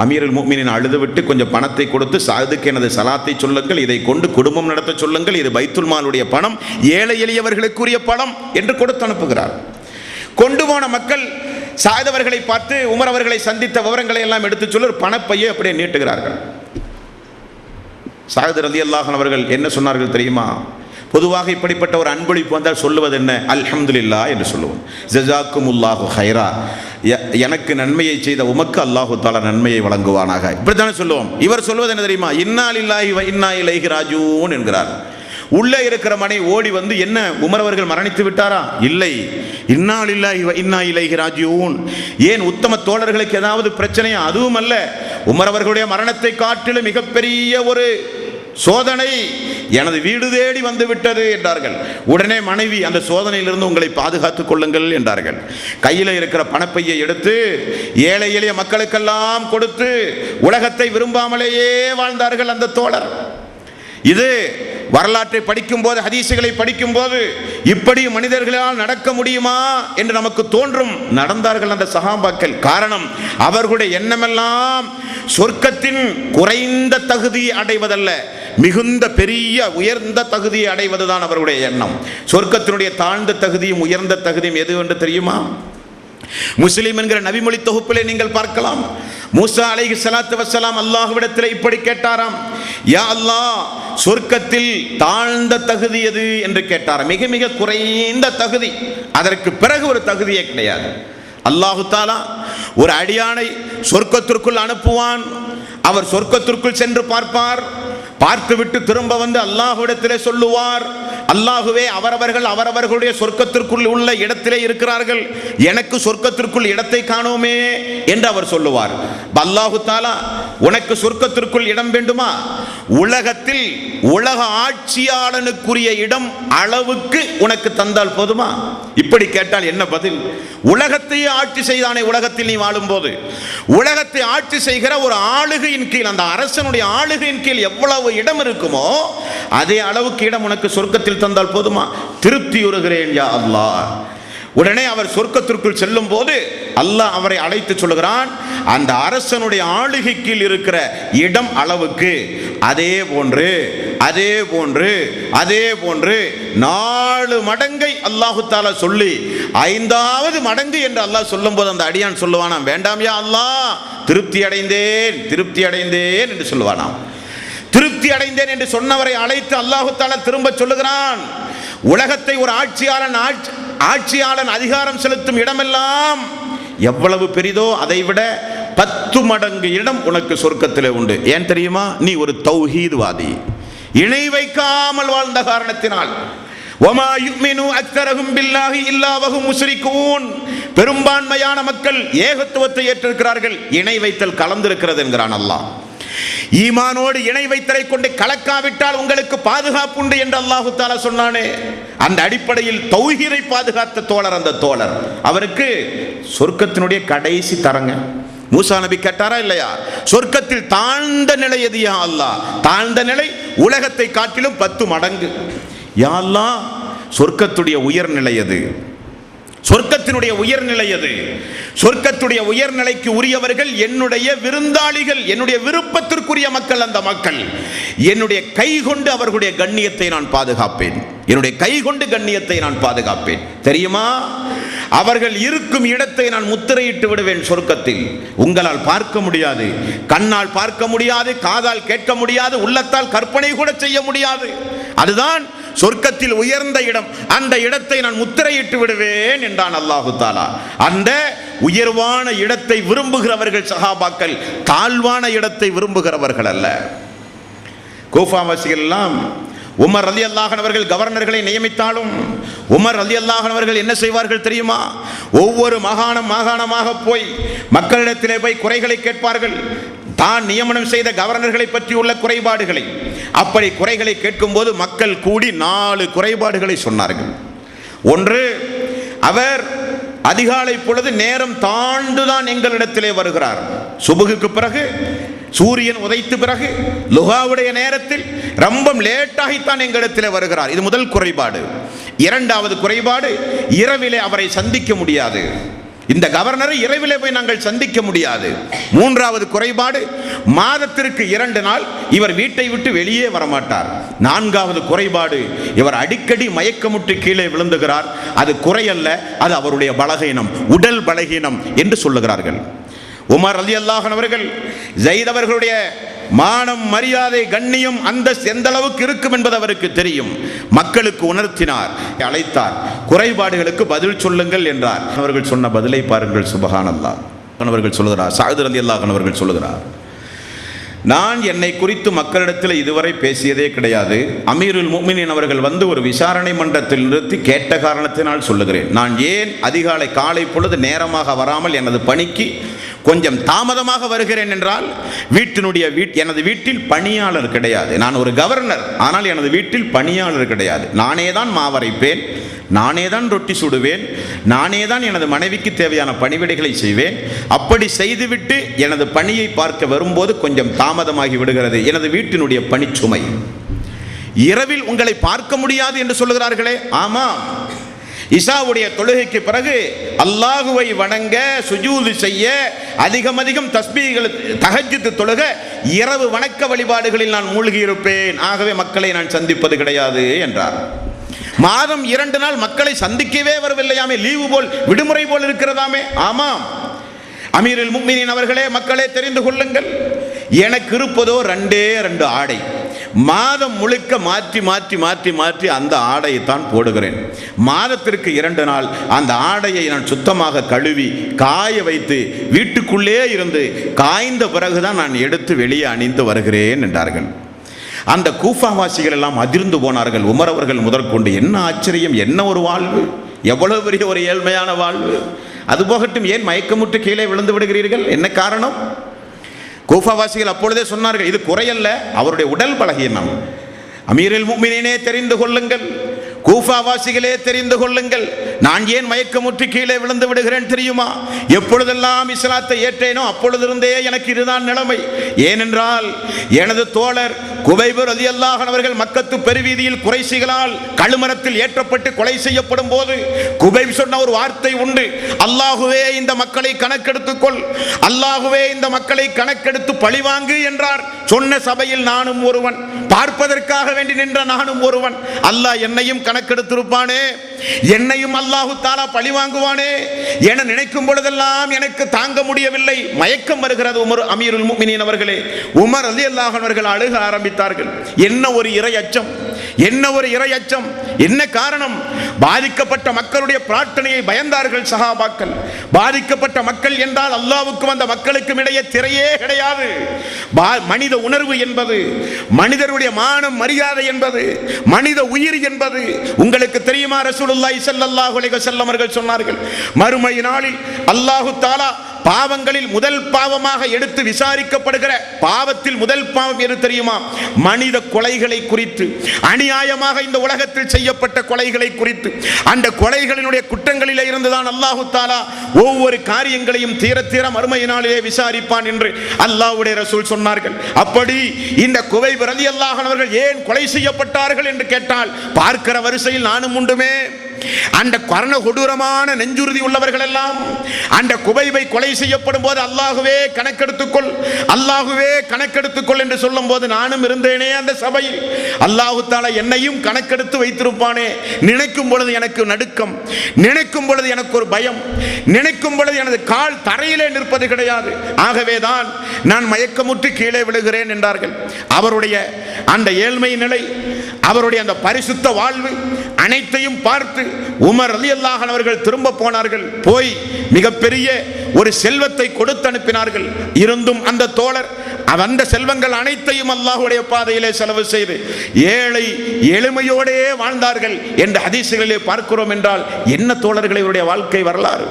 அமீருல் முஃமினீன் அழுதுவிட்டு கொஞ்சம் பணத்தை கொடுத்து, சஅதுக்கு எனது சலாத்தை சொல்லுங்கள், இதை கொண்டு குடும்பம் நடத்த சொல்லுங்கள், இது பைத்துல் மாலுடைய பணம், ஏழை எளியவர்களுக்குரிய பணம் என்று கொடுத்து அனுப்புகிறார். கொண்டு போன மக்கள் சஅத் அவர்களை பார்த்து உமர் அவர்களை சந்தித்த விவரங்களை எல்லாம் எடுத்து சொல்லி ஒரு பணப்பையை அப்படியே நீட்டுகிறார்கள். சஅத் ரலியல்லாஹு அன்ஹு அவர்கள் என்ன சொன்னார்கள் தெரியுமா? பொதுவாக இப்படிப்பட்ட ஒரு அன்பளிப்பு வந்தால் சொல்லுவது என்ன? அல்ஹம்துலில்லாஹ் என்று சொல்லுவோம். ஜஸாக்குமுல்லாஹு ஹைரா, எனக்கு நன்மையை செய்த உமக்கு அல்லாஹு தஆலா நன்மையை வழங்குவானாக, இப்படித்தானே சொல்லுவோம். இவர் சொல்வது என்ன தெரியுமா? இன்னா லில்லாஹி வ இன்னா இலைஹி ராஜிஊன் என்கிறார். உள்ளே இருக்கிற மனை ஓடி வந்து, என்ன உமர் அவர்கள் மரணித்து விட்டாரா? இல்லை, இன்னா லில்லாஹி வ இன்னா இலைஹி ராஜிஊன். ஏன் உத்தம தோழர்களுக்கு ஏதாவது பிரச்சனையா? அதுவும் அல்ல, உமர் அவர்களுடைய மரணத்தை காட்டிலும் மிகப்பெரிய ஒரு சோதனை எனது வீடு தேடி வந்து விட்டது என்றார்கள். உடனே மனைவி, அந்த சோதனையிலிருந்து உங்களை பாதுகாத்துக் கொள்ளுங்கள் என்றார்கள். கையில் இருக்கிற பணப்பையை எடுத்து ஏழை எளிய மக்களுக்கெல்லாம் கொடுத்து உலகத்தை விரும்பாமலேயே வாழ்ந்தார்கள் அந்த தோழர். இது வரலாற்றை படிக்கும் போது, ஹதீசுகளை படிக்கும் போது, இப்படி மனிதர்களால் நடக்க முடியுமா என்று நமக்கு தோன்றும். நடந்தார்கள் அந்த சஹாபாக்கள். காரணம், அவர்களுடைய எண்ணமெல்லாம் சொர்க்கத்தின் குறைந்த தகுதியை அடைவதல்ல, மிகுந்த பெரிய உயர்ந்த தகுதியை அடைவதுதான் அவர்களுடைய எண்ணம். சொர்க்கத்தினுடைய தாழ்ந்த தகுதியும் உயர்ந்த தகுதியும் எது என்று தெரியுமா? முஸ்லிம் என்கிற நபிமொழி தொகுப்பிலே நீங்கள் பார்க்கலாம். மூசா அலைஹி ஸலாத்து வஸ்ஸலாம் அல்லாஹ்விடத்தில் இப்படி கேட்டாராம், யா அல்லாஹ், சொர்க்கத்தில் தாழ்ந்த தகுதி எது என்று கேட்டாராம். மிக மிக குறைந்த தகுதி, அதற்கு பிறகு ஒரு தகுதியே கிடையாது. அல்லாஹு தஆலா ஒரு அடியானை சொர்க்கத்திற்குள் அனுப்புவான். அவர் சொர்க்கத்திற்குள் சென்று பார்ப்பார். பார்த்துவிட்டு திரும்ப வந்து அல்லாஹ்விடத்திலே சொல்லுவார், அல்லாஹுவே, அவரவர்களுடைய சொர்க்கத்திற்குள் உள்ள இடத்திலே இருக்கிறார்கள், எனக்கு சொர்க்கத்திற்குள் இடத்தை காணோமே என்று அவர் சொல்லுவார். அல்லாஹு தஆலா, உனக்கு சொர்க்கத்திற்குள் இடம் வேண்டுமா? உலகத்தில் உலக ஆட்சியாளனுக்குரிய இடம் அளவுக்கு உனக்கு தந்தால் போதுமா? இப்படி கேட்டால் என்ன பதில்? உலகத்தையே ஆட்சி செய்தானே உலகத்தில் நீ வாழும்போது, உலகத்தை ஆட்சி செய்கிற ஒரு ஆளுகையின் கீழ், அந்த அரசனுடைய ஆளுகையின் கீழ் எவ்வளவு இடம் இருக்குமோ அதே அளவுக்கு இடம் உனக்கு சொர்க்கத்தில் தந்தால் போதுமா? திருப்தியுறுகிறேன் யா அல்லாஹ். உடனே அவர் சொர்க்கத்திற்குள் செல்லும் போது அல்லாஹ் அவரை அழைத்து சொல்லுகிறான், அந்த அரசனுடைய ஆளுகை கீழ் இருக்கிற இடம் அளவுக்கு அதே போன்று 4 மடங்கை அல்லாஹு தஆலா சொல்லி 5வது மடங்கு என்று அல்லாஹ் சொல்லும் போது அந்த அடியான் சொல்லுவானாம், வேண்டாம் யா அல்லாஹ், திருப்தி அடைந்தேன் என்று சொல்லுவானாம். திருப்தி அடைந்தேன் என்று சொன்னவரை அழைத்து அல்லாஹு தஆலா திரும்ப சொல்லுகிறான், உலகத்தை ஒரு ஆட்சியாளன் அதிகாரம் செலுத்தும் இடமெல்லாம் எவ்வளவு பெரிதோ அதை விட 10 மடங்கு இடம் உனக்கு சொர்க்கத்திலே உண்டு. ஏன் தெரியுமா? நீ ஒரு தௌஹீத்வாதி, இணை வைக்காமல் வாழ்ந்த காரணத்தினால். வமா யுமினு அக்ஸரஹும் பில்லாஹி இல்லா வஹும் முஷ்ரிகூன். பெரும்பான்மையான மக்கள் ஏகத்துவத்தை ஏற்றிருக்கிறார்கள், இணை வைத்தல் கலந்திருக்கிறது என்கிறான் அல்லாஹ். ஈமானோடு இணை வைத்தலை கொண்டு கலக்காவிட்டால் உங்களுக்கு பாதுகாப்பு உண்டு என்று அல்லாஹு தஆலா சொன்னானே, அந்த அடிப்படையில் தௌஹீதை பாதுகாத்த தோழர் அந்த தோழர். அவருக்கு சொர்க்கத்தினுடைய கடைசி தரங்க. மூசா நபி கேட்டாரா இல்லையா? சொர்க்கத்தில் தாழ்ந்த நிலை எது யா அல்லாஹ்? தாழ்ந்த நிலை உலகத்தை காட்டிலும் 10 மடங்கு. யா அல்லாஹ், சொர்க்கத்துடைய உயர்நிலை எது? சொர்க்கத்தினுடைய உயர்நிலை எது? சொர்க்கத்துடைய உயர்நிலைக்கு உரியவர்கள் என்னுடைய விருந்தாளிகள், என்னுடைய விருப்பத்திற்குரிய மக்கள். அந்த மக்கள் என்னுடைய கை கொண்டு அவர்களுடைய கண்ணியத்தை நான் பாதுகாப்பேன், என்னுடைய கை கொண்டு கண்ணியத்தை நான் பாதுகாப்பேன். தெரியுமா? அவர்கள் இருக்கும் இடத்தை நான் முத்திரையிட்டு விடுவேன் சொர்க்கத்தில். உங்களால் பார்க்க முடியாது, கண்ணால் பார்க்க முடியாது, காதால் கேட்க முடியாது, உள்ளத்தால் கற்பனை கூட செய்ய முடியாது. அதுதான் சொர்க்கத்தில் உயர்ந்த இடம். அந்த இடத்தை நான் முத்திரையிட்டு விடுவேன் என்றான் அல்லாஹு தாலா. அந்த உயர்வான இடத்தை விரும்புகிறவர்கள் சஹாபாக்கள், தாழ்வான இடத்தை விரும்புகிறவர்கள் அல்ல. கூஃபாவாசிகள் எல்லாம் உமர் ரலியல்லாஹு அன்ஹு அவர்கள் கவர்னர்களை நியமித்தாலும் உமர் ரலியல்லாஹு அன்ஹு அவர்கள் என்ன செய்வார்கள் தெரியுமா? ஒவ்வொரு மாகாணமாக போய் மக்களிடத்திலே போய் குறைகளை கேட்பார்கள். தான் நியமனம் செய்த கவர்னர்களை பற்றி உள்ள குறைபாடுகளை. அப்படி குறைகளை கேட்கும் போது மக்கள் கூடி 4 குறைபாடுகளை சொன்னார்கள். ஒன்று, அவர் அதிகாலை பொழுது நேரம் தாண்டுதான் எங்களிடத்திலே வருகிறார். சுபுகுக்கு பிறகு, சூரியன் உதைத்து பிறகு, லுஹாவுடைய நேரத்தில் ரொம்ப லேட்டாகித்தான் எங்களிடத்திலே வருகிறார். இது முதல் குறைபாடு. இரண்டாவது குறைபாடு, இரவிலே அவரை சந்திக்க முடியாது. இந்த கவர்னரை இரவிலே போய் நாங்கள் சந்திக்க முடியாது. மூன்றாவது குறைபாடு, மாதத்திற்கு 2 நாள் இவர் வீட்டை விட்டு வெளியே வரமாட்டார். நான்காவது குறைபாடு, இவர் அடிக்கடி மயக்கமுற்று கீழே விழுந்துகிறார். அது குறையல்ல, அது அவருடைய பலகீனம், உடல் பலகீனம் என்று சொல்லுகிறார்கள். உமர் ரலியல்லாஹு அன்ஹு அவர்கள் ஸைத் அவர்களுடைய மானம், மரியாதை, கண்ணியம், அந்தஸ்து எந்த அளவுக்கு இருக்கும் என்பது அவருக்கு தெரியும். மக்களுக்கு உணர்த்தினார், அழைத்தார், குறைபாடுகளுக்கு பதில் சொல்லுங்கள் என்றார். அவர்கள் சொன்ன பதிலை பாருங்கள். சுப்ஹானல்லாஹ். அவர்கள் சொல்லுகிறார், ஸஅத் ரலியல்லாஹு அன்ஹு அவர்கள் சொல்லுகிறார், நான் என்னை குறித்து மக்களிடத்தில் இதுவரை பேசியதே கிடையாது. அமீருல் முஃமினீன் அவர்கள் வந்து ஒரு விசாரணை மன்றத்தில் நிறுத்தி கேட்ட காரணத்தினால் சொல்லுகிறேன். நான் ஏன் அதிகாலை காலை பொழுது நேரமாக வராமல் எனது பணிக்கு கொஞ்சம் தாமதமாக வருகிறேன் என்றால், எனது வீட்டில் பணியாளர் கிடையாது. நான் ஒரு கவர்னர், ஆனால் எனது வீட்டில் பணியாளர் கிடையாது. நானே தான் மாவரைப்பேன், நானே தான் ரொட்டி சுடுவேன், நானே தான் எனது மனைவிக்கு தேவையான பணிவிடைகளை செய்வேன். அப்படி செய்துவிட்டு எனது பணியை பார்க்க வரும்போது கொஞ்சம் தாமதமாகி விடுகிறது. எனது வீட்டினுடைய பணிச்சுமை. இரவில் உங்களை பார்க்க முடியாது என்று சொல்லுகிறார்களே. ஆமாம், இஷாவுடைய தொழுகைக்கு பிறகு அல்லாஹுவை வணங்க, சுஜூது செய்ய, அதிகம் தஸ்பீஹ்கள், தஹஜ்ஜுத் தொழுக, இரவு வணக்க வழிபாடுகளில் நான் மூழ்கி இருப்பேன். ஆகவே மக்களை நான் சந்திப்பது கிடையாது என்றார். மாதம் 2 நாள் மக்களை சந்திக்கவே வரவில்லையாமே, லீவு போல், விடுமுறை போல் இருக்கிறதாமே. ஆமாம், அமீருல் முஃமினீன் அவர்களே, மக்களே தெரிந்து கொள்ளுங்கள், எனக்கு இருப்பதோ 2 ஆடை. மாதம் முழுக்க மாற்றி அந்த ஆடையை தான் போடுகிறேன். மாதத்திற்கு 2 நாள் அந்த ஆடையை நான் சுத்தமாக கழுவி காய வைத்து வீட்டுக்குள்ளே இருந்து காய்ந்த பிறகுதான் நான் எடுத்து வெளியே அணிந்து வருகிறேன் என்றார்கள். அந்த கூஃபாவாசிகள் எல்லாம் அதிர்ந்து போனார்கள். உமர் அவர்கள் முதற்கொண்டு, என்ன ஆச்சரியம், என்ன ஒரு வாழ்வு, எவ்வளவு பெரிய ஒரு ஏழ்மையான வாழ்வு. அது போகட்டும், ஏன் மயக்கமுற்று கீழே விழுந்து விடுகிறீர்கள், என்ன காரணம்? கூஃபாவாசிகள் அப்பொழுதே சொன்னார்கள், இது குறையல்ல, அவருடைய உடல் பலகீனம். அமீருல் முஃமினீனே தெரிந்து கொள்ளுங்கள், கூஃபாவாசிகளே தெரிந்து கொள்ளுங்கள், நான் ஏன் மயக்கமுற்று கீழே விழுந்து விடுகிறேன் தெரியுமா? எப்பொழுதெல்லாம் இஸ்லாத்தை ஏற்றேனோ அப்பொழுதிருந்தே எனக்கு இதுதான் நிலைமை. ஏனென்றால் எனது தோழர் குபைப் ரலியல்லாஹு அன்ஹு அவர்கள் மக்கத்து பெருவீதியில் குறைஷிகளால் கழுமரத்தில் ஏற்றப்பட்டு கொலை செய்யப்படும் போது குபைப் சொன்ன ஒரு வார்த்தை உண்டு, அல்லாஹுவே இந்த மக்களை கணக்கெடுத்துக்கொள், அல்லாஹுவே இந்த மக்களை கணக்கெடுத்து பழிவாங்கு என்றார். சொன்ன சபையில் நானும் ஒருவன், பார்ப்பதற்காக வேண்டி நின்ற நானும் ஒருவன். அல்லாஹ் என்னையும் கணக்கெடுத்திருப்பானே, என்னையும் அல்லாஹு தாலா பழி வாங்குவானே என நினைக்கும் பொழுதெல்லாம் எனக்கு தாங்க முடியவில்லை, மயக்கம் வருகிறது. அமீருல் முஃமினீன் அவர்களே, உமர் ரலியல்லாஹு அன்ஹு அவர்கள் அழுக ஆரம்பித்தார்கள். என்ன ஒரு இறை அச்சம், என்ன ஒரு இறை அச்சம், என்ன காரணம்? பாதிக்கப்பட்ட மக்களுடைய பிரார்த்தனையை பயந்தார்கள் சஹாபாக்கள். பாதிக்கப்பட்ட மக்கள் என்றால் அல்லாஹ்வுக்கு வந்த மக்களுக்கும் இடையே திரையே கிடையாது. மனித உணர்வு என்பது, மனிதருடைய மானம், மரியாதை என்பது, மனித உயிர் என்பது உங்களுக்கு தெரியுமா? ரசூலுல்லாஹி ஸல்லல்லாஹு அலைஹி வஸல்லம் அவர்கள் சொன்னார்கள், மறுமை நாளில் அல்லாஹு தஆலா பாவங்களில் முதல் பாவமாக எடுத்து விசாரிக்கப்படுகிற பாவத்தில் முதல் பாவம் எது தெரியுமா? மனித கொலைகளை குறித்து, அநியாயமாக இந்த உலகத்தில் செய்யப்பட்ட கொலைகளை குறித்து, அந்த கொலைகளினுடைய குற்றங்களிலே இருந்துதான் அல்லாஹு தஆலா ஒவ்வொரு காரியங்களையும் தீர தீர மறுமை நாளிலே விசாரிப்பான் என்று அல்லாஹ்வுடைய ரசூல் சொன்னார்கள். அப்படி இந்த குவைப் ரலியல்லாஹு அன்ஹு அவர்கள் ஏன் கொலை செய்யப்பட்டார்கள் என்று கேட்டால், பார்க்கிற வரிசையில் நானும் உண்டுமே, அந்த கர்ண கொடூரமான நெஞ்சுறுதி உள்ளவர்கள் எல்லாம் அந்த குபைபை கொலை செய்யப்படும் போது அல்லாஹுவே கணக்கெடுத்துக்கொள், அல்லாஹுவே கணக்கெடுத்துக்கொள் என்று சொல்லும் போது நானும் இருந்தேனே அந்த சபையில். அல்லாஹு தஆலா என்னையும் கணக்கெடுத்து வைத்திருப்பானே. நினைக்கும் பொழுது எனக்கு நடுக்கம், நினைக்கும் பொழுது எனக்கு ஒரு பயம், நினைக்கும் பொழுது எனது கால் தரையிலே நிற்பது கிடையாது. ஆகவேதான் நான் மயக்கமுற்று கீழே விழுகிறேன் என்றார்கள். அவருடைய அந்த ஏழ்மை நிலை, அவருடைய அந்த பரிசுத்த வாழ்வு அனைத்தையும் பார்த்து உமர் ரலியல்லாஹு அன்ஹு அவர்கள் திரும்ப போனார்கள். போய் மிகப்பெரிய ஒரு செல்வத்தை கொடுத்து அனுப்பினார்கள். இருந்தும் அந்த தோழர் அந்த செல்வங்கள் அனைத்தையும் அல்லாஹ்வுடைய பாதையிலே செலவு செய்து ஏழை எளிமையோடே வாழ்ந்தார்கள் என்று ஹதீஸ்களிலே பார்க்கிறோம். என்றால் என்ன தோழர்கள் இவருடைய வாழ்க்கை வரலாறு,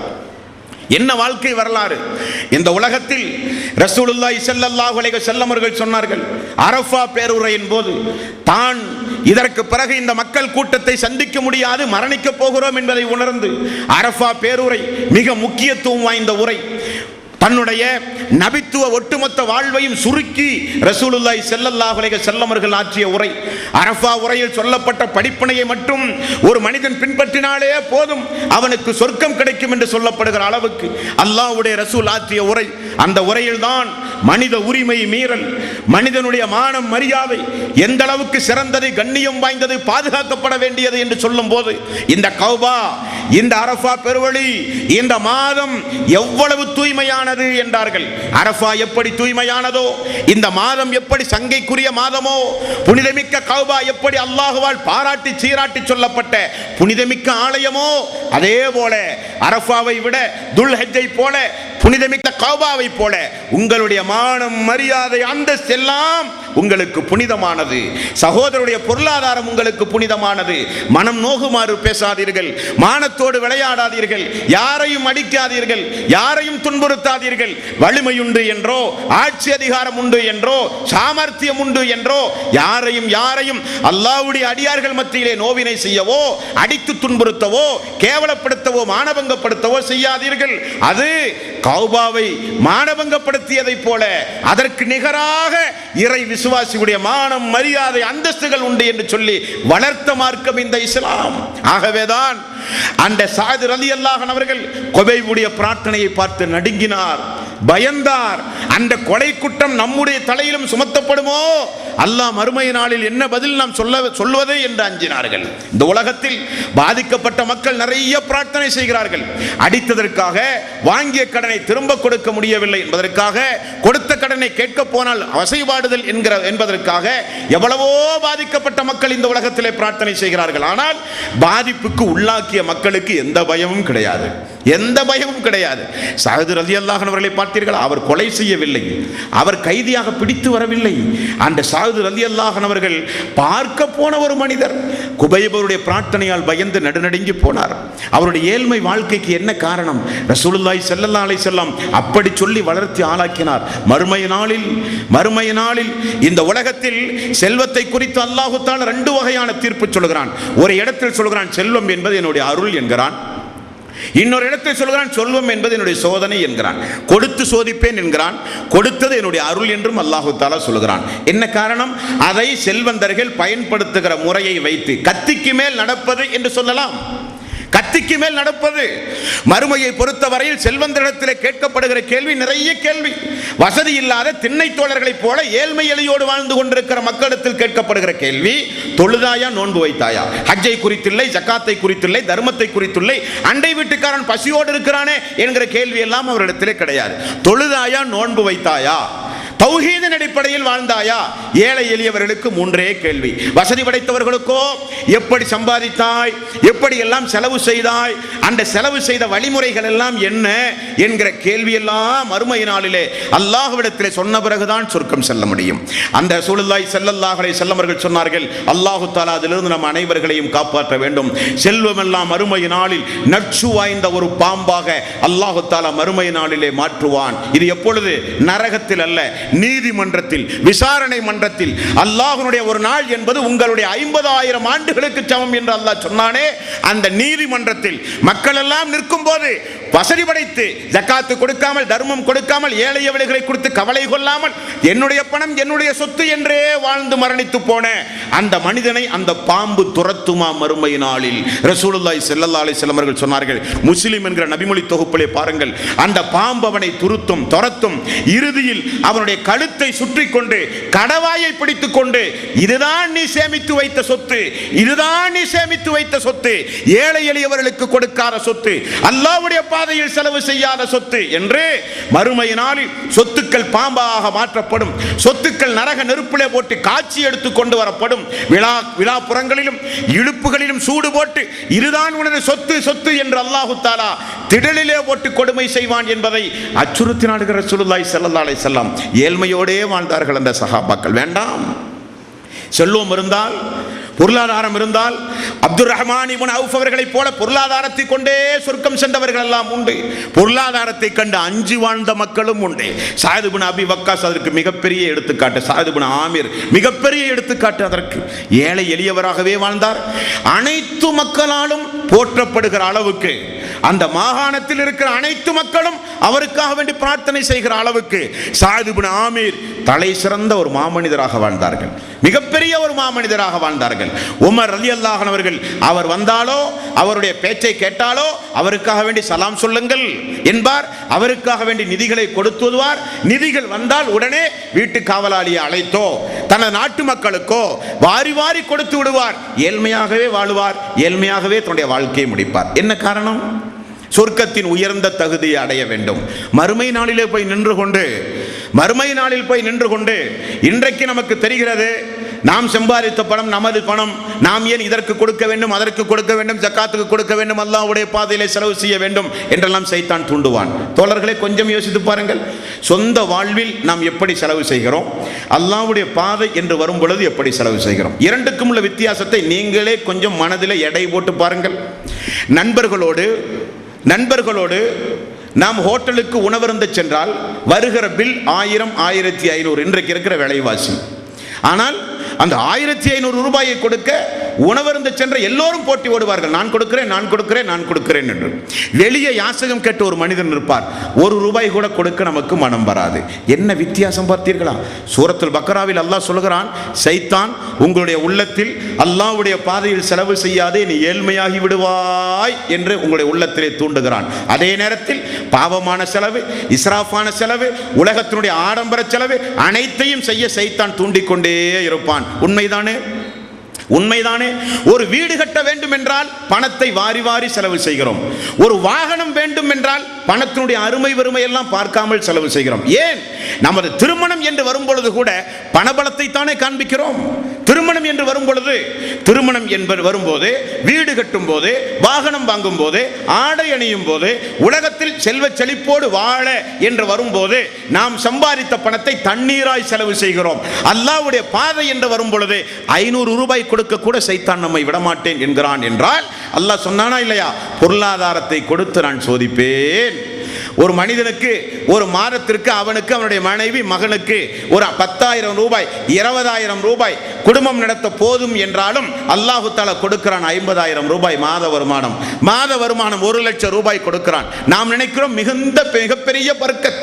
என்ன வாழ்க்கை வரலாறு! இந்த உலகத்தில் ரசூலுல்லாஹி ஸல்லல்லாஹு அலைஹி வஸல்லம் அவர்கள் சொன்னார்கள், அரஃபா பேருரையின் போது தான் இதற்கு பிறகு இந்த மக்கள் கூட்டத்தை சந்திக்க முடியாது, மரணிக்க போகிறோம் என்பதை உணர்ந்து அரஃபா பேருரை மிக முக்கியத்துவம் வாய்ந்த உரை. தன்னுடைய நபித்துவ ஒட்டுமொத்த வாழ்வையும் சுருக்கி ரசூலுல்லாஹி ஸல்லல்லாஹு அலைஹி வஸல்லம் அவர்கள் ஆற்றிய உரை. அரஃபா உரையில் சொல்லப்பட்ட படிப்பினையை மட்டும் ஒரு மனிதன் பின்பற்றினாலே போதும், அவனுக்கு சொர்க்கம் கிடைக்கும் என்று சொல்லப்படுகிற அளவுக்கு அல்லாஹ்வுடைய ரசூல் ஆற்றிய உரை. அந்த உரையில் தான் மனித உரிமை மீறல், மனிதனுடைய மானம் மரியாதை எந்த அளவுக்கு சிறந்தது, கண்ணியம் வாய்ந்தது, பாதுகாக்கப்பட வேண்டியது என்று சொல்லும் போது இந்த கௌபா, இந்த அரஃபா பெருவழி, இந்த மாதம் எவ்வளவு தூய்மையானது என்றார்கள். அரஃபா எப்படி தூய்மையானதோ, இந்த மாதம் எப்படி சங்கைக்குரிய மாதமோ, புனிதமிக்க கௌபா எப்படி அல்லாஹ்வால் பாராட்டி சீராட்டி சொல்லப்பட்ட புனிதமிக்க ஆலயமோ, அதே போல அரஃபாவை விட துல்ஹஜ்ஜை போல புனிதமிக்க கௌபாவை போல உங்களுடைய மானம் மரியாதை அந்தஸ்து எல்லாம் உங்களுக்கு புனிதமானது. சகோதரருடைய பொருளாதாரம் உங்களுக்கு புனிதமானது. மனம் நோகுமாறு பேசாதீர்கள், மானத்தோடு விளையாடாதீர்கள், யாரையும் அடிக்காதீர்கள், யாரையும் துன்புறுத்தாதீர்கள். வலிமையுண்டு என்றோ, ஆட்சி அதிகாரம் உண்டு என்றோ, சாமர்த்தியம் உண்டு என்றோ யாரையும் அல்லாஹ்வுடைய அடியார்கள் மத்தியிலே நோவினை செய்யவோ, அடித்து துன்புறுத்தவோ, கேவலப்படுத்தவோ, மானபங்கப்படுத்தவோ செய்யாதீர்கள். அது கௌபாவை மானபங்கப்படுத்தியதை போல அதற்கு நிகராக இறை விசுவாசியுடைய மானம் மரியாதை அந்தஸ்துகள் உண்டு என்று சொல்லி வளர்த்த மார்க்கம் இந்த இஸ்லாம். ஆகவேதான் அந்த சஅத் ரலியல்லாஹு அன்ஹு அவர்கள் குபைபுடைய பிரார்த்தனையை பார்த்து நடுங்கினார், பயந்தார். அந்த கொலை குற்றம் நம்முடைய தலையிலும் சுமத்தப்படுமோ, அல்லாஹ் மறுமை நாளில் என்ன பதில் நாம் சொல்வது என்று அஞ்சினார்கள். இந்த உலகத்தில் பாதிக்கப்பட்ட மக்கள் நிறைய பிரார்த்தனை செய்கிறார்கள். அடித்ததற்காக வாங்கிய கடனை திரும்ப கொடுக்க முடியவில்லை என்பதற்காக, கொடுத்த கடனை கேட்க போனால் வசைபாடுதல் என்பதற்காக எவ்வளவோ பாதிக்கப்பட்ட மக்கள் இந்த உலகத்திலே பிரார்த்தனை செய்கிறார்கள். ஆனால் பாதிப்புக்கு உள்ளாக்கிய மக்களுக்கு எந்த பயமும் கிடையாது, எந்த பயமும் கிடையாது. சஅத் ரலியல்லாஹு அன்ஹு அவர்களை பார்த்தீர்கள், அவர் கொலை செய்யவில்லை, அவர் கைதியாக பிடித்து வரவில்லை. அந்த சஅத் ரலியல்லாஹு அன்ஹு அவர்கள் பார்க்க போன ஒரு மனிதர் குபைபுடைய பிரார்த்தனையால் பயந்து நடுநடுங்கி போனார். அவருடைய ஏழ்மை வாழ்க்கைக்கு என்ன காரணம்? ரசூலுல்லாஹி ஸல்லல்லாஹு அலைஹி வஸல்லம் அப்படி சொல்லி வளர்த்தி ஆளாக்கினார். மறுமை நாளில் இந்த உலகத்தில் செல்வத்தை குறித்து அல்லாஹ் தஆலா ரெண்டு வகையான தீர்ப்பு சொல்கிறான். ஒரு இடத்தில் சொல்கிறான் செல்வம் என்பது என்னுடைய அருள் என்கிறான், இன்னொரு இடத்தில் சொல்கிறான் செல்வம் என்பது என்னுடைய சோதனை என்கிறான். கொடுத்து சோதிப்பேன் என்கிறான், கொடுத்தது என்னுடைய அருள் என்றும் அல்லாஹ் தஆலா சொல்கிறான். என்ன காரணம்? அதை செல்வந்தர்கள் பயன்படுத்துகிற முறையை வைத்து கத்திக்கு மேல் நடப்பது என்று சொல்லலாம். கத்திக்கு மேல் நடப்பது. மறுமையை பொறுத்தவரையில் செல்வந்தரிடத்தில் கேட்கப்படுகிற கேள்வி நிறைய கேள்வி. வசதி இல்லாத திண்ணை தோழர்களைப் போல ஏழ்மை எளியோடு வாழ்ந்து கொண்டிருக்கிற மக்களிடத்தில் கேட்கப்படுகிற கேள்வி, தொழுதாயா நோன்பு வைத்தாயா? ஹஜ்ஜை குறித்தில்லை, ஜக்காத்தை குறித்தில்லை, தர்மத்தை குறித்தில்லை, அண்டை வீட்டுக்காரன் பசியோடு இருக்கிறானே என்கிற கேள்வி எல்லாம் அவரிடத்திலே கிடையாது. தொழுதாயா நோன்பு வைத்தாயா? தௌஹீதின் அடிப்படையில் வாழ்ந்தாயா? ஏழை எளியவர்களுக்கு மூன்றே கேள்வி. வசதி படைத்தவர்களுக்கோ எப்படி சம்பாதித்தாய், எப்படி எல்லாம் செலவு செய்தாய், அந்த செலவு செய்த வழிமுறைகள் எல்லாம் என்ன என்கிற கேள்வி எல்லாம் மறுமை நாளிலே அல்லாஹ்விடத்திலே சொன்ன பிறகுதான் சொர்க்கம் செல்ல முடியும். அந்த ரசூலுல்லாஹி ஸல்லல்லாஹு அலைஹி வஸல்லம் அவர்கள் சொன்னார்கள், அல்லாஹ் தஆலா அதிலிருந்து நம் அனைவர்களையும் காப்பாற்ற வேண்டும். செல்வம் எல்லாம் மறுமை நாளில் நச்சு வாய்ந்த ஒரு பாம்பாக அல்லாஹ் தஆலா மறுமை நாளிலே மாற்றுவான். இது எப்பொழுது? நரகத்தில் அல்ல, நீதிமன்றத்தில், விசாரணை மன்றத்தில். அல்லாஹ்வுடைய ஒரு நாள் என்பது உங்களுடைய 50,000 ஆண்டுகளுக்கு சமம் என்று அல்லாஹ் சொன்னானே, அந்த நீதிமன்றத்தில் மக்கள் எல்லாம் நிற்கும் போது வசதி படைத்து ஜக்காத்து கொடுக்காமல், தர்மம் கொடுக்காமல், ஏழை எவலைகளை கொடுத்து கவலை கொள்ளாமல் என்னுடைய பணம் என்னுடைய சொத்து என்றே வாழ்ந்து மரணித்து போன அந்த மனிதனை அந்த பாம்பு துரத்துமா மறுமை நாளில். ரசூலுல்லாஹி ஸல்லல்லாஹு அலைஹி வஸல்லம் அவர்கள் சொன்னார்கள், முஸ்லிம் என்கிற நபிமொழி தொகுப்பிலே பாருங்கள், அந்த பாம்பு அவனை துரத்தும், இறுதியில் அவனுடைய கழுத்தை சுற்றி கொண்டு கடவாயை பிடித்துக் கொண்டு, இதுதான் நீ சேமித்து வைத்த சொத்து, இதுதான் நீ சேமித்து வைத்த சொத்து, ஏழை எளியவர்களுக்கு கொடுக்காத சொத்து, அல்லாஹ்வுடைய பாதையில் செலவு செய்யாத சொத்து என்று மறுமை நாளில் சொத்துக்கள் பாம்பாக மாற்றப்படும். சொத்துக்கள் நரக நெருப்பிலே போட்டு காட்சி எடுத்து கொண்டு வரப்படும். விழாப்புறங்களிலும் இழுப்புகளிலும் சூடு போட்டு இதுதான் உனது சொத்து என்று அல்லாஹு தஆலா திடலிலே போட்டு கொடுமை செய்வான் என்பதை அச்சுறுத்தி நாடுகிற ரசூலுல்லாஹி ஸல்லல்லாஹு அலைஹி வஸல்லம் ஏழ்மையோடே வாழ்ந்தார்கள் அந்த சஹாபாக்கள். வேண்டாம், செல்வம் இருந்தால், பொருளாதாரம் இருந்தால், அப்துர் ரஹ்மான் இப்னு அவுஃப் அவர்களைப் போல பொருளாதாரத்தை கொண்டே சொர்க்கம் சென்றவர்கள் எல்லாம் உண்டு. பொருளாதாரத்தை கண்டு அஞ்சு வாழ்ந்த மக்களும் உண்டு. சஅத் இப்னு அபி வக்காஸ் அதற்கு மிகப்பெரிய எடுத்துக்காட்டு. சஅத் இப்னு ஆமிர் மிகப்பெரிய எடுத்துக்காட்டு. அதற்கு ஏழை எளியவராகவே வாழ்ந்தார். அனைத்து மக்களாலும் போற்றப்படுகிற அளவுக்கு, அந்த மாகாணத்தில் இருக்கிற அனைத்து மக்களும் அவருக்காக வேண்டி பிரார்த்தனை செய்கிற அளவுக்கு சஅத் இப்னு ஆமிர் தலை சிறந்த ஒரு மாமனிதராக வாழ்ந்தார்கள். மிகப்பெரிய ஒரு மாமனிதராக வாழ்ந்தார்கள். உமர் ரலியல்லாஹு அன்ஹு அவர்கள் அவர் வந்தாலோ, அவருடைய பேச்சை கேட்டாலோ அவருக்காக வேண்டி சலாம் சொல்லுங்கள் என்பார். அவருக்காக வேண்டி நிதிகளை கொடுத்துவார். நிதிகள் வந்தால் உடனே வீட்டு காவலாளியை அழைத்தோ தனது நாட்டு மக்களுக்கோ வாரி வாரி கொடுத்து விடுவார். ஏழ்மையாகவே வாழுவார், ஏழ்மையாகவே தன்னுடைய வாழ்க்கையை முடிப்பார். என்ன காரணம்? சொர்க்கத்தின் உயர்ந்த தகுதியை அடைய வேண்டும். மறுமை நாளிலே போய் நின்று கொண்டு இன்றைக்கு நமக்கு தெரிகிறது, நாம் சம்பாதித்த பணம் நமது பணம், நாம் ஏன் இதற்கு கொடுக்க வேண்டும், அதற்கு கொடுக்க வேண்டும், ஜக்காத்துக்கு கொடுக்க வேண்டும், அல்லாஹ்வுடைய பாதையிலே செலவு செய்ய வேண்டும் என்றெல்லாம் சைத்தான் தூண்டுவான். தோழர்களே, கொஞ்சம் யோசித்து பாருங்கள். சொந்த வாழ்வில் நாம் எப்படி செலவு செய்கிறோம், அல்லாஹ்வுடைய பாதை என்று வரும் பொழுது எப்படி செலவு செய்கிறோம், இரண்டுக்கும் உள்ள வித்தியாசத்தை நீங்களே கொஞ்சம் மனதில் எடை போட்டு பாருங்கள். நண்பர்களோடு நாம் ஹோட்டலுக்கு உணவருந்த சென்றால் வருகிற பில் 1000, 1500 இன்றைக்கு இருக்கிற விலைவாசி. ஆனால் அந்த 1500 ரூபாயை கொடுக்க உணவருந்த சென்ற எல்லோரும் போட்டி ஓடுவார்கள். நான் கொடுக்கிறேன் என்று. வெளியே யாசகம் கேட்ட ஒரு மனிதன் இருப்பார், 1 ரூபாய் கூட கொடுக்க நமக்கு மனம் வராது. என்ன வித்தியாசம் பார்த்தீர்களா? சூரத்துல் பக்ராவில் அல்லாஹ் சொல்கிறான், சைத்தான் உங்களுடைய உள்ளத்தில் அல்லாஹ்வுடைய பாதையில் செலவு செய்யாதே, நீ ஏழ்மையாகி விடுவாய் என்று உங்களுடைய உள்ளத்திலே தூண்டுகிறான். அதே நேரத்தில் பாவமான செலவு, இஸ்ராஃபான செலவு, உலகத்தினுடைய ஆடம்பர செலவு அனைத்தையும் செய்ய சைத்தான் தூண்டிக்கொண்டே இருப்பான். உண்மைதானே? ஒரு வீடு கட்ட வேண்டும் என்றால் பணத்தை வாரி வாரி செலவு செய்கிறோம். ஒரு வாகனம் வேண்டும் என்றால் பணத்தினுடைய அருமை வறுமை எல்லாம் பார்க்காமல் செலவு செய்கிறோம். ஏன்? நமது திருமணம் என்று வரும்பொழுது கூட பணபலத்தை தானே காண்பிக்கிறோம். திருமணம் என்று வரும்போது, வீடு கட்டும் போது, வாகனம் வாங்கும் போது, ஆடை அணியும் போது, உலகத்தில் செல்வ செழிப்போடு வாழ என்று வரும்போது நாம் சம்பாதித்த பணத்தை தண்ணீராய் செலவு செய்கிறோம். அல்லாஹ்வுடைய பாதை என்று வரும் பொழுது 500 ரூபாய் கொடுக்க கூட சைத்தான் நம்மை விடமாட்டேன் என்கிறான். என்றால் அல்லாஹ் சொன்னானா இல்லையா? பொருளாதாரத்தை கொடுத்து நான் சோதிப்பேன். ஒரு மனிதனுக்கு ஒரு மாதத்திற்கு அவனுக்கு, அவனுடைய மனைவி, மகனுக்கு ஒரு 10,000 ரூபாய், 20,000 ரூபாய் குடும்பம் நடத்த போதும் என்றாலும் அல்லாஹு தஆலா கொடுக்கிறான் 50,000 ரூபாய் மாத வருமானம். 1,00,000 ரூபாய் கொடுக்கிறான். நாம் நினைக்கிறோம் மிகப்பெரிய பர்க்கத்,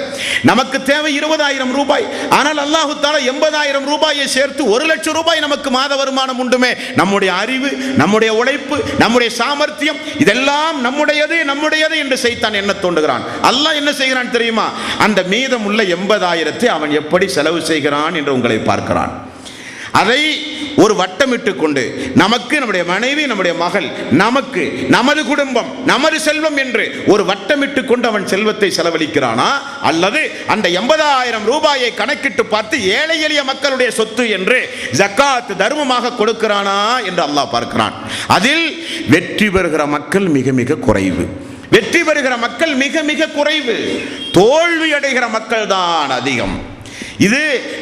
நமக்கு தேவை 20,000 ரூபாய். ஆனால் அல்லாஹு தஆலா 80,000 ரூபாயை சேர்த்து 1,00,000 ரூபாய் நமக்கு மாத வருமானம் உண்டுமே. நம்முடைய அறிவு, நம்முடைய உழைப்பு, நம்முடைய சாமர்த்தியம் இதெல்லாம் நம்முடையது என்று சைத்தான் என்ன தோன்றுகிறான். அல்லாஹ் என்ன செய்கிறான் தெரியுமா? அந்த மீதம் உள்ள 80,000 அவன் எப்படி செலவு செய்கிறான் என்று உங்களை பார்க்கிறான். அதை ஒரு வட்டமிட்டு கொண்டு நமக்கு, நம்முடைய மனைவி, நம்முடைய மகள், நமக்கு, நமது குடும்பம், நமது செல்வம் என்று ஒரு வட்டமிட்டு கொண்டு அவன் செல்வத்தை செலவழிக்கிறானா, அல்லது அந்த 80,000 ரூபாயை கணக்கிட்டு பார்த்து ஏழை எளிய மக்களுடைய சொத்து என்று ஜக்காத் தர்மமாக கொடுக்கிறானா என்று அல்லாஹ் பார்க்கிறான். அதில் வெற்றி பெறுகிற மக்கள் மிக குறைவு. தோல்வி அடைகிற மக்கள் தான் அதிகம். இது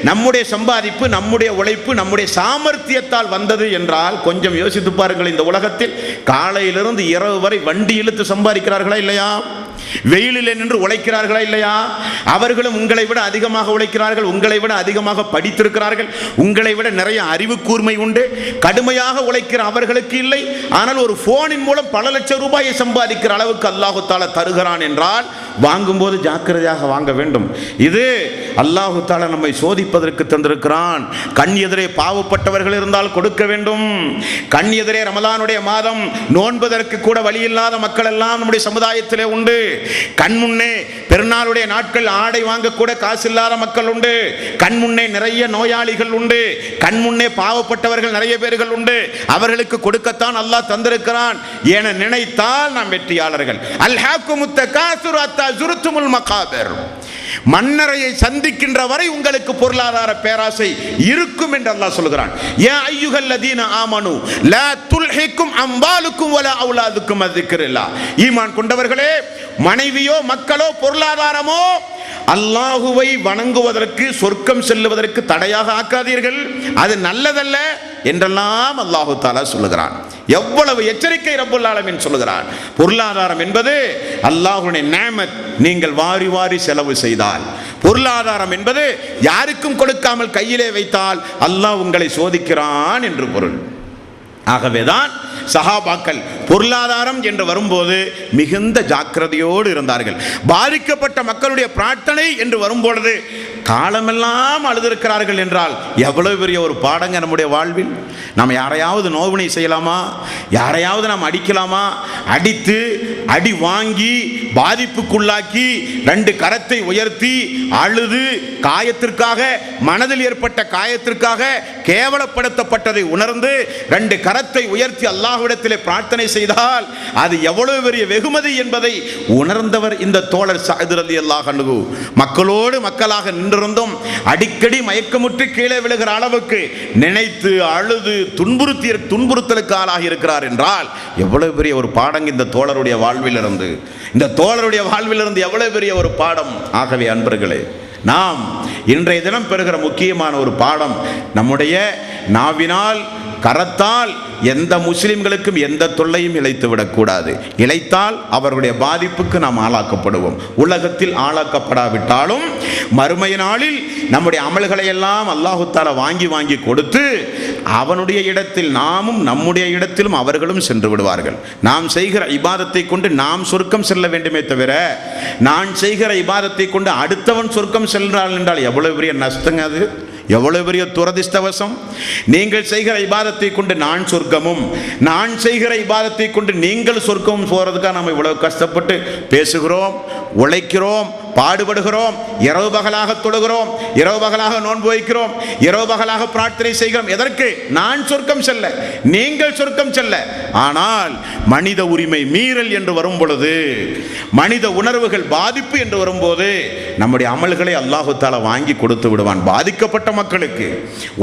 நம்முடைய சம்பாதிப்பு, நம்முடைய உழைப்பு, நம்முடைய சாமர்த்தியத்தால் வந்தது என்றால் கொஞ்சம் யோசித்து பாருங்கள். இந்த உலகத்தில் காலையிலிருந்து இரவு வரை வண்டி இழுத்து சம்பாதிக்கிறார்களா இல்லையா? வெயிலில் நின்று உழைக்கிறார்களா இல்லையா? அவர்களும் உங்களை விட அதிகமாக உழைக்கிறார்கள், உங்களை விட அதிகமாக படித்திருக்கிறார்கள், உங்களை விட நிறைய அறிவு கூர்மை உண்டு. கடுமையாக உழைக்கிற அவர்களுக்கு இல்லை, ஆனால் ஒரு போனின் மூலம் பல லட்சம் ரூபாயை சம்பாதிக்கிற அளவுக்கு அல்லாஹு தஆலா தருகிறான் என்றால் வாங்கும்போது ஜாக்கிரதையாக வாங்க வேண்டும். இது அல்லாஹு தஆலா நம்மை சோதிப்பதற்கு தந்திருக்கிறான். கண் எதிரே பாவப்பட்டவர்கள் இருந்தால் கொடுக்க வேண்டும். கண் எதிரே ரமலானுடைய மாதம் நோன்பதற்கு கூட வழி இல்லாத மக்கள் எல்லாம் நம்முடைய சமுதாயத்திலே உண்டு. கண் முன்னே பெருநாளுடைய நாட்கள் ஆடை வாங்க கூட காசு இல்லாத மக்கள் உண்டு. கண் முன்னே நிறைய நோயாளிகள் உண்டு. கண் முன்னே பாவப்பட்டவர்கள் நிறைய பேர்கள் உண்டு. அவர்களுக்கு கொடுக்கத்தான் அல்லாஹ் தந்திருக்கிறான் என நினைத்தால் நாம் வெற்றியாளர்கள். அல்ஹாக்குமுத் தகாசுர் ஹத்தா ஸுர்துமுல் மகாபிர். மன்னரையை சந்திக்கின்ற வரை உங்களுக்கு பொருளாதார பேராசை இருக்கும் என்று அல்லாஹ் சொல்கிறான். யா அய்யுஹல்லதீன ஆமனு லா துல்ஹிக்கும் அம்வாலுக்கும் வலா அவுலாதுக்கும் அஸ்ஸிக்ரில்லா. ஈமான் கொண்டவர்களே, மனைவியோ மக்களோ பொருளாதாரமோ அல்லாஹுவை வணங்குவதற்கு சொர்க்கம் செல்லுவதற்கு தடையாக ஆக்காதீர்கள், அது நல்லதல்ல என்றெல்லாம் அல்லாஹு தஆலா சொல்லுகிறான். எவ்வளவு எச்சரிக்கை ரப்புல் ஆலமீன் சொல்லுகிறான். பொருளாதாரம் என்பது அல்லாஹ்வுடைய நிஅமத். நீங்கள் வாரி வாரி செலவு செய்தால், பொருளாதாரம் என்பது யாருக்கும் கொடுக்காமல் கையிலே வைத்தால் அல்லாஹ் உங்களை சோதிக்கிறான் என்று பொருள். ஆகவேதான் சஹாபாக்கள் பொருளாதாரம் என்று வரும்போது மிகுந்த ஜாக்கிரதையோடு இருந்தார்கள். பாதிக்கப்பட்ட மக்களுடைய பிரார்த்தனை என்று வரும்பொழுது காலமெல்லாம் அழுதிருக்கிறார்கள் என்றால் எவ்வளவு பெரிய ஒரு பாடங்க நம்முடைய வாழ்வில். நாம் யாரையாவது நோவினை செய்யலாமா? யாரையாவது நாம் அடிக்கலாமா? அடித்து அடி வாங்கி பாதிப்புக்குள்ளாக்கி 2 கரத்தை உயர்த்தி அழுது காயத்திற்காக, மனதில் ஏற்பட்ட காயத்திற்காக, கேவலப்படுத்தப்பட்டதை உணர்ந்து 2 கரத்தை உயர்த்தி அல்லாஹ்விடத்திலே பிரார்த்தனை செய்தால் அது எவ்வளவு பெரிய வெகுமதி என்பதை உணர்ந்தவர் இந்த தோழர் சஅத் ரலியல்லாஹு அன்ஹு. மக்களோடு மக்களாக நின்றிருந்தும் அடிக்கடி மயக்கமுற்று கீழே விழுகிற அளவுக்கு நினைத்து அழுது துன்புறுத்தலுக்கு ஆளாகி இருக்கிறார் என்றால் எவ்வளவு பெரிய ஒரு பாடம் இந்த தோழருடைய வாழ்விலிருந்து, இந்த தோழருடைய வாழ்விலிருந்து எவ்வளவு பெரிய ஒரு பாடம். ஆகவே அன்பர்களே, நாம் இன்றைய தினம் பெறுகிற முக்கியமான ஒரு பாடம், நம்முடைய நாவினால் கரத்தால் எந்த முஸ்லிம்களுக்கும் எந்த தொல்லையும் இழைத்து விடக்கூடாது. இழைத்தால் அவர்களுடைய பாதிப்புக்கு நாம் ஆளாக்கப்படுவோம். உலகத்தில் ஆளாக்கப்படாவிட்டாலும் மறுமை நாளில் நம்முடைய அமல்களை எல்லாம் அல்லாஹு தஆலா வாங்கி வாங்கி கொடுத்து அவனுடைய இடத்தில் நாமும் நம்முடைய இடத்திலும் அவர்களும் சென்று விடுவார்கள். நாம் செய்கிற இபாதத்தை கொண்டு நாம் சொர்க்கம் செல்ல வேண்டுமே தவிர நான் செய்கிற இபாதத்தை கொண்டு அடுத்தவன் சொர்க்கம் சென்றால் என்றால் எவ்வளவு பெரிய நஷ்டங்க, அது எவ்வளவு பெரிய துரதிஷ்டவசம். நீங்கள் செய்கிற இபாதத்தை கொண்டு நான் சொர்க்கமும், நான் செய்கிற இபாதத்தை கொண்டு நீங்கள் சொர்க்கமும் போறதுக்காக நாம் இவ்வளவு கஷ்டப்பட்டு பேசுகிறோம், உழைக்கிறோம், பாடுபடுகிறோம், இரவு பகலாக தொழுகிறோம், இரவு பகலாக நோன்பு வைக்கிறோம், இரவு பகலாக பிரார்த்தனை செய்கிறோம். எதற்கு? நான் சொர்க்கம் செல்ல, நீங்கள் சொர்க்கம் செல்ல. ஆனால் மனித உரிமை மீறல் என்று வரும் பொழுது, மனித உணர்வுகள் பாதிப்பு என்று வரும்போது நம்முடைய அமல்களை அல்லாஹு தஆலா வாங்கி கொடுத்து விடுவான். பாதிக்கப்பட்ட மக்களுக்கு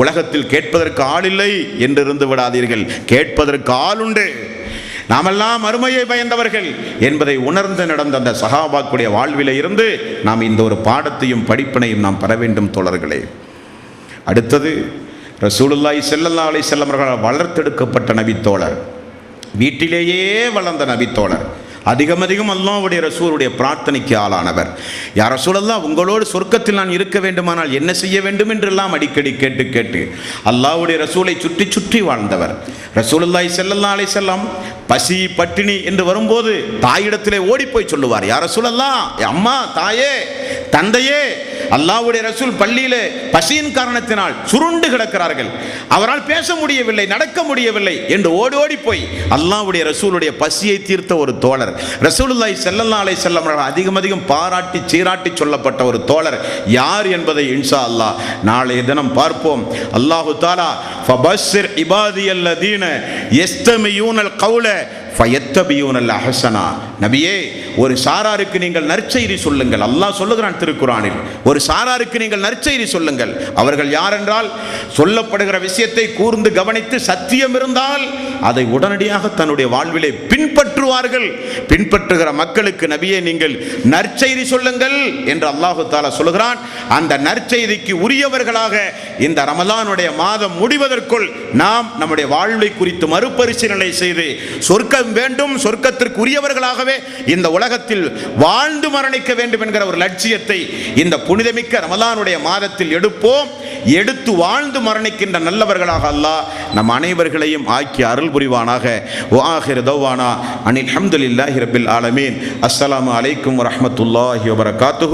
உலகத்தில் கேட்பதற்கு ஆள் இல்லை என்று இருந்து விடாதீர்கள், கேட்பதற்கு ஆள் உண்டு. நாமெல்லாம் மறுமையை பயந்தவர்கள் என்பதை உணர்ந்து நடந்த அந்த சஹாபாக்குடைய வாழ்விலே இருந்து நாம் இந்த ஒரு பாடத்தையும் படிப்பினையும் நாம் பெற வேண்டும் தோழர்களே. அடுத்தது ரசூலுல்லாஹி ஸல்லல்லாஹு அலைஹி வஸல்லம் அவர்களால் வளர்த்தெடுக்கப்பட்ட நபித்தோழர், வீட்டிலேயே வளர்ந்த நபித்தோழர், அதிகம் அல்லாஹ்வுடைய ரசூலுடைய பிரார்த்தனைக்கு ஆளானவர். யா ரசூலல்லாஹ், உங்களோடு சொர்க்கத்தில் நான் இருக்க வேண்டுமானால் என்ன செய்ய வேண்டும் என்றெல்லாம் அடிக்கடி கேட்டு அல்லாஹ்வுடைய ரசூலை சுற்றி சுற்றி வாழ்ந்தவர். ரசூலுல்லாஹி ஸல்லல்லாஹு அலைஹி வஸல்லம் பசி பட்டினி என்று வரும்போது தாயிடத்திலே ஓடி போய் சொல்லுவார், யா ரசூலல்லாஹ், அம்மா, தாயே, தந்தையே, அல்லாஹ்வுடைய ரசூல் பள்ளியிலே பசியின் காரணத்தினால் சுருண்டு கிடக்கிறார்கள், அவரால் பேச முடியவில்லை, நடக்க முடியவில்லை என்று ஓடி போய் அல்லாஹ்வுடைய ரசூலுடைய பசியை தீர்த்த ஒரு தோழர். ரசூலுல்லாஹி ஸல்லல்லாஹு அலைஹி வஸல்லம் அதிகம் பாராட்டி சீராட்டி சொல்லப்பட்ட ஒரு தோழர் யார் என்பதை இன்ஷா அல்லாஹ் நாளைய தினம் பார்ப்போம். அல்லாஹு தஆலா ஃபபஸ்ஸிர் இபாதியல்லதீன யஸ்தமியூனல் கௌல ஃபயத்தபியூனல் அஹ்ஸனா. நபியே, ஒரு சாராருக்கு நீங்கள் நற்செய்தி சொல்லுங்கள். அல்லாஹ் சொல்லுகிறான் திருக்குரானில், ஒரு சாராருக்கு நீங்கள் நற்செய்தி சொல்லுங்கள். அவர்கள் யார் என்றால், சொல்லப்படுகிற விஷயத்தை கூர்ந்து கவனித்து சத்தியம் இருந்தால் அதை உடனடியாக தன்னுடைய வாழ்விலே பின்பற்றுவார்கள். பின்பற்றுகிற மக்களுக்கு நபியே நீங்கள் நற்செய்தி சொல்லுங்கள் என்று அல்லாஹு தஆலா சொல்லுகிறான். அந்த நற்செய்திக்கு உரியவர்களாக இந்த ரமலானுடைய மாதம் முடிவதற்குள் நாம் நம்முடைய வாழ்வை குறித்து மறுபரிசீலனை செய்து சொர்க்கம் சொர்க்கம் வேண்டும், சொர்க்கத்திற்கு உரியவர்களாகவே இந்த உலகத்தில் வாழ்ந்து மரணிக்க வேண்டும் என்கிற ஒரு லட்சியத்தை இந்த புனிதமிக்க ரமலானுடைய மாதத்தில் எடுத்து வாழ்ந்து மரணிக்கின்ற நல்லவர்களாக அல்லாஹ் நம் அனைவர்களையும் ஆக்கி அருள் புரிவானாக. வஆகிரு தௌவானா அனில் ஹம்துலில்லாஹி ரப்பில் ஆலமீன். அஸ்ஸலாமு அலைக்கும் வரஹ்மத்துல்லாஹி வபரகாத்துஹு.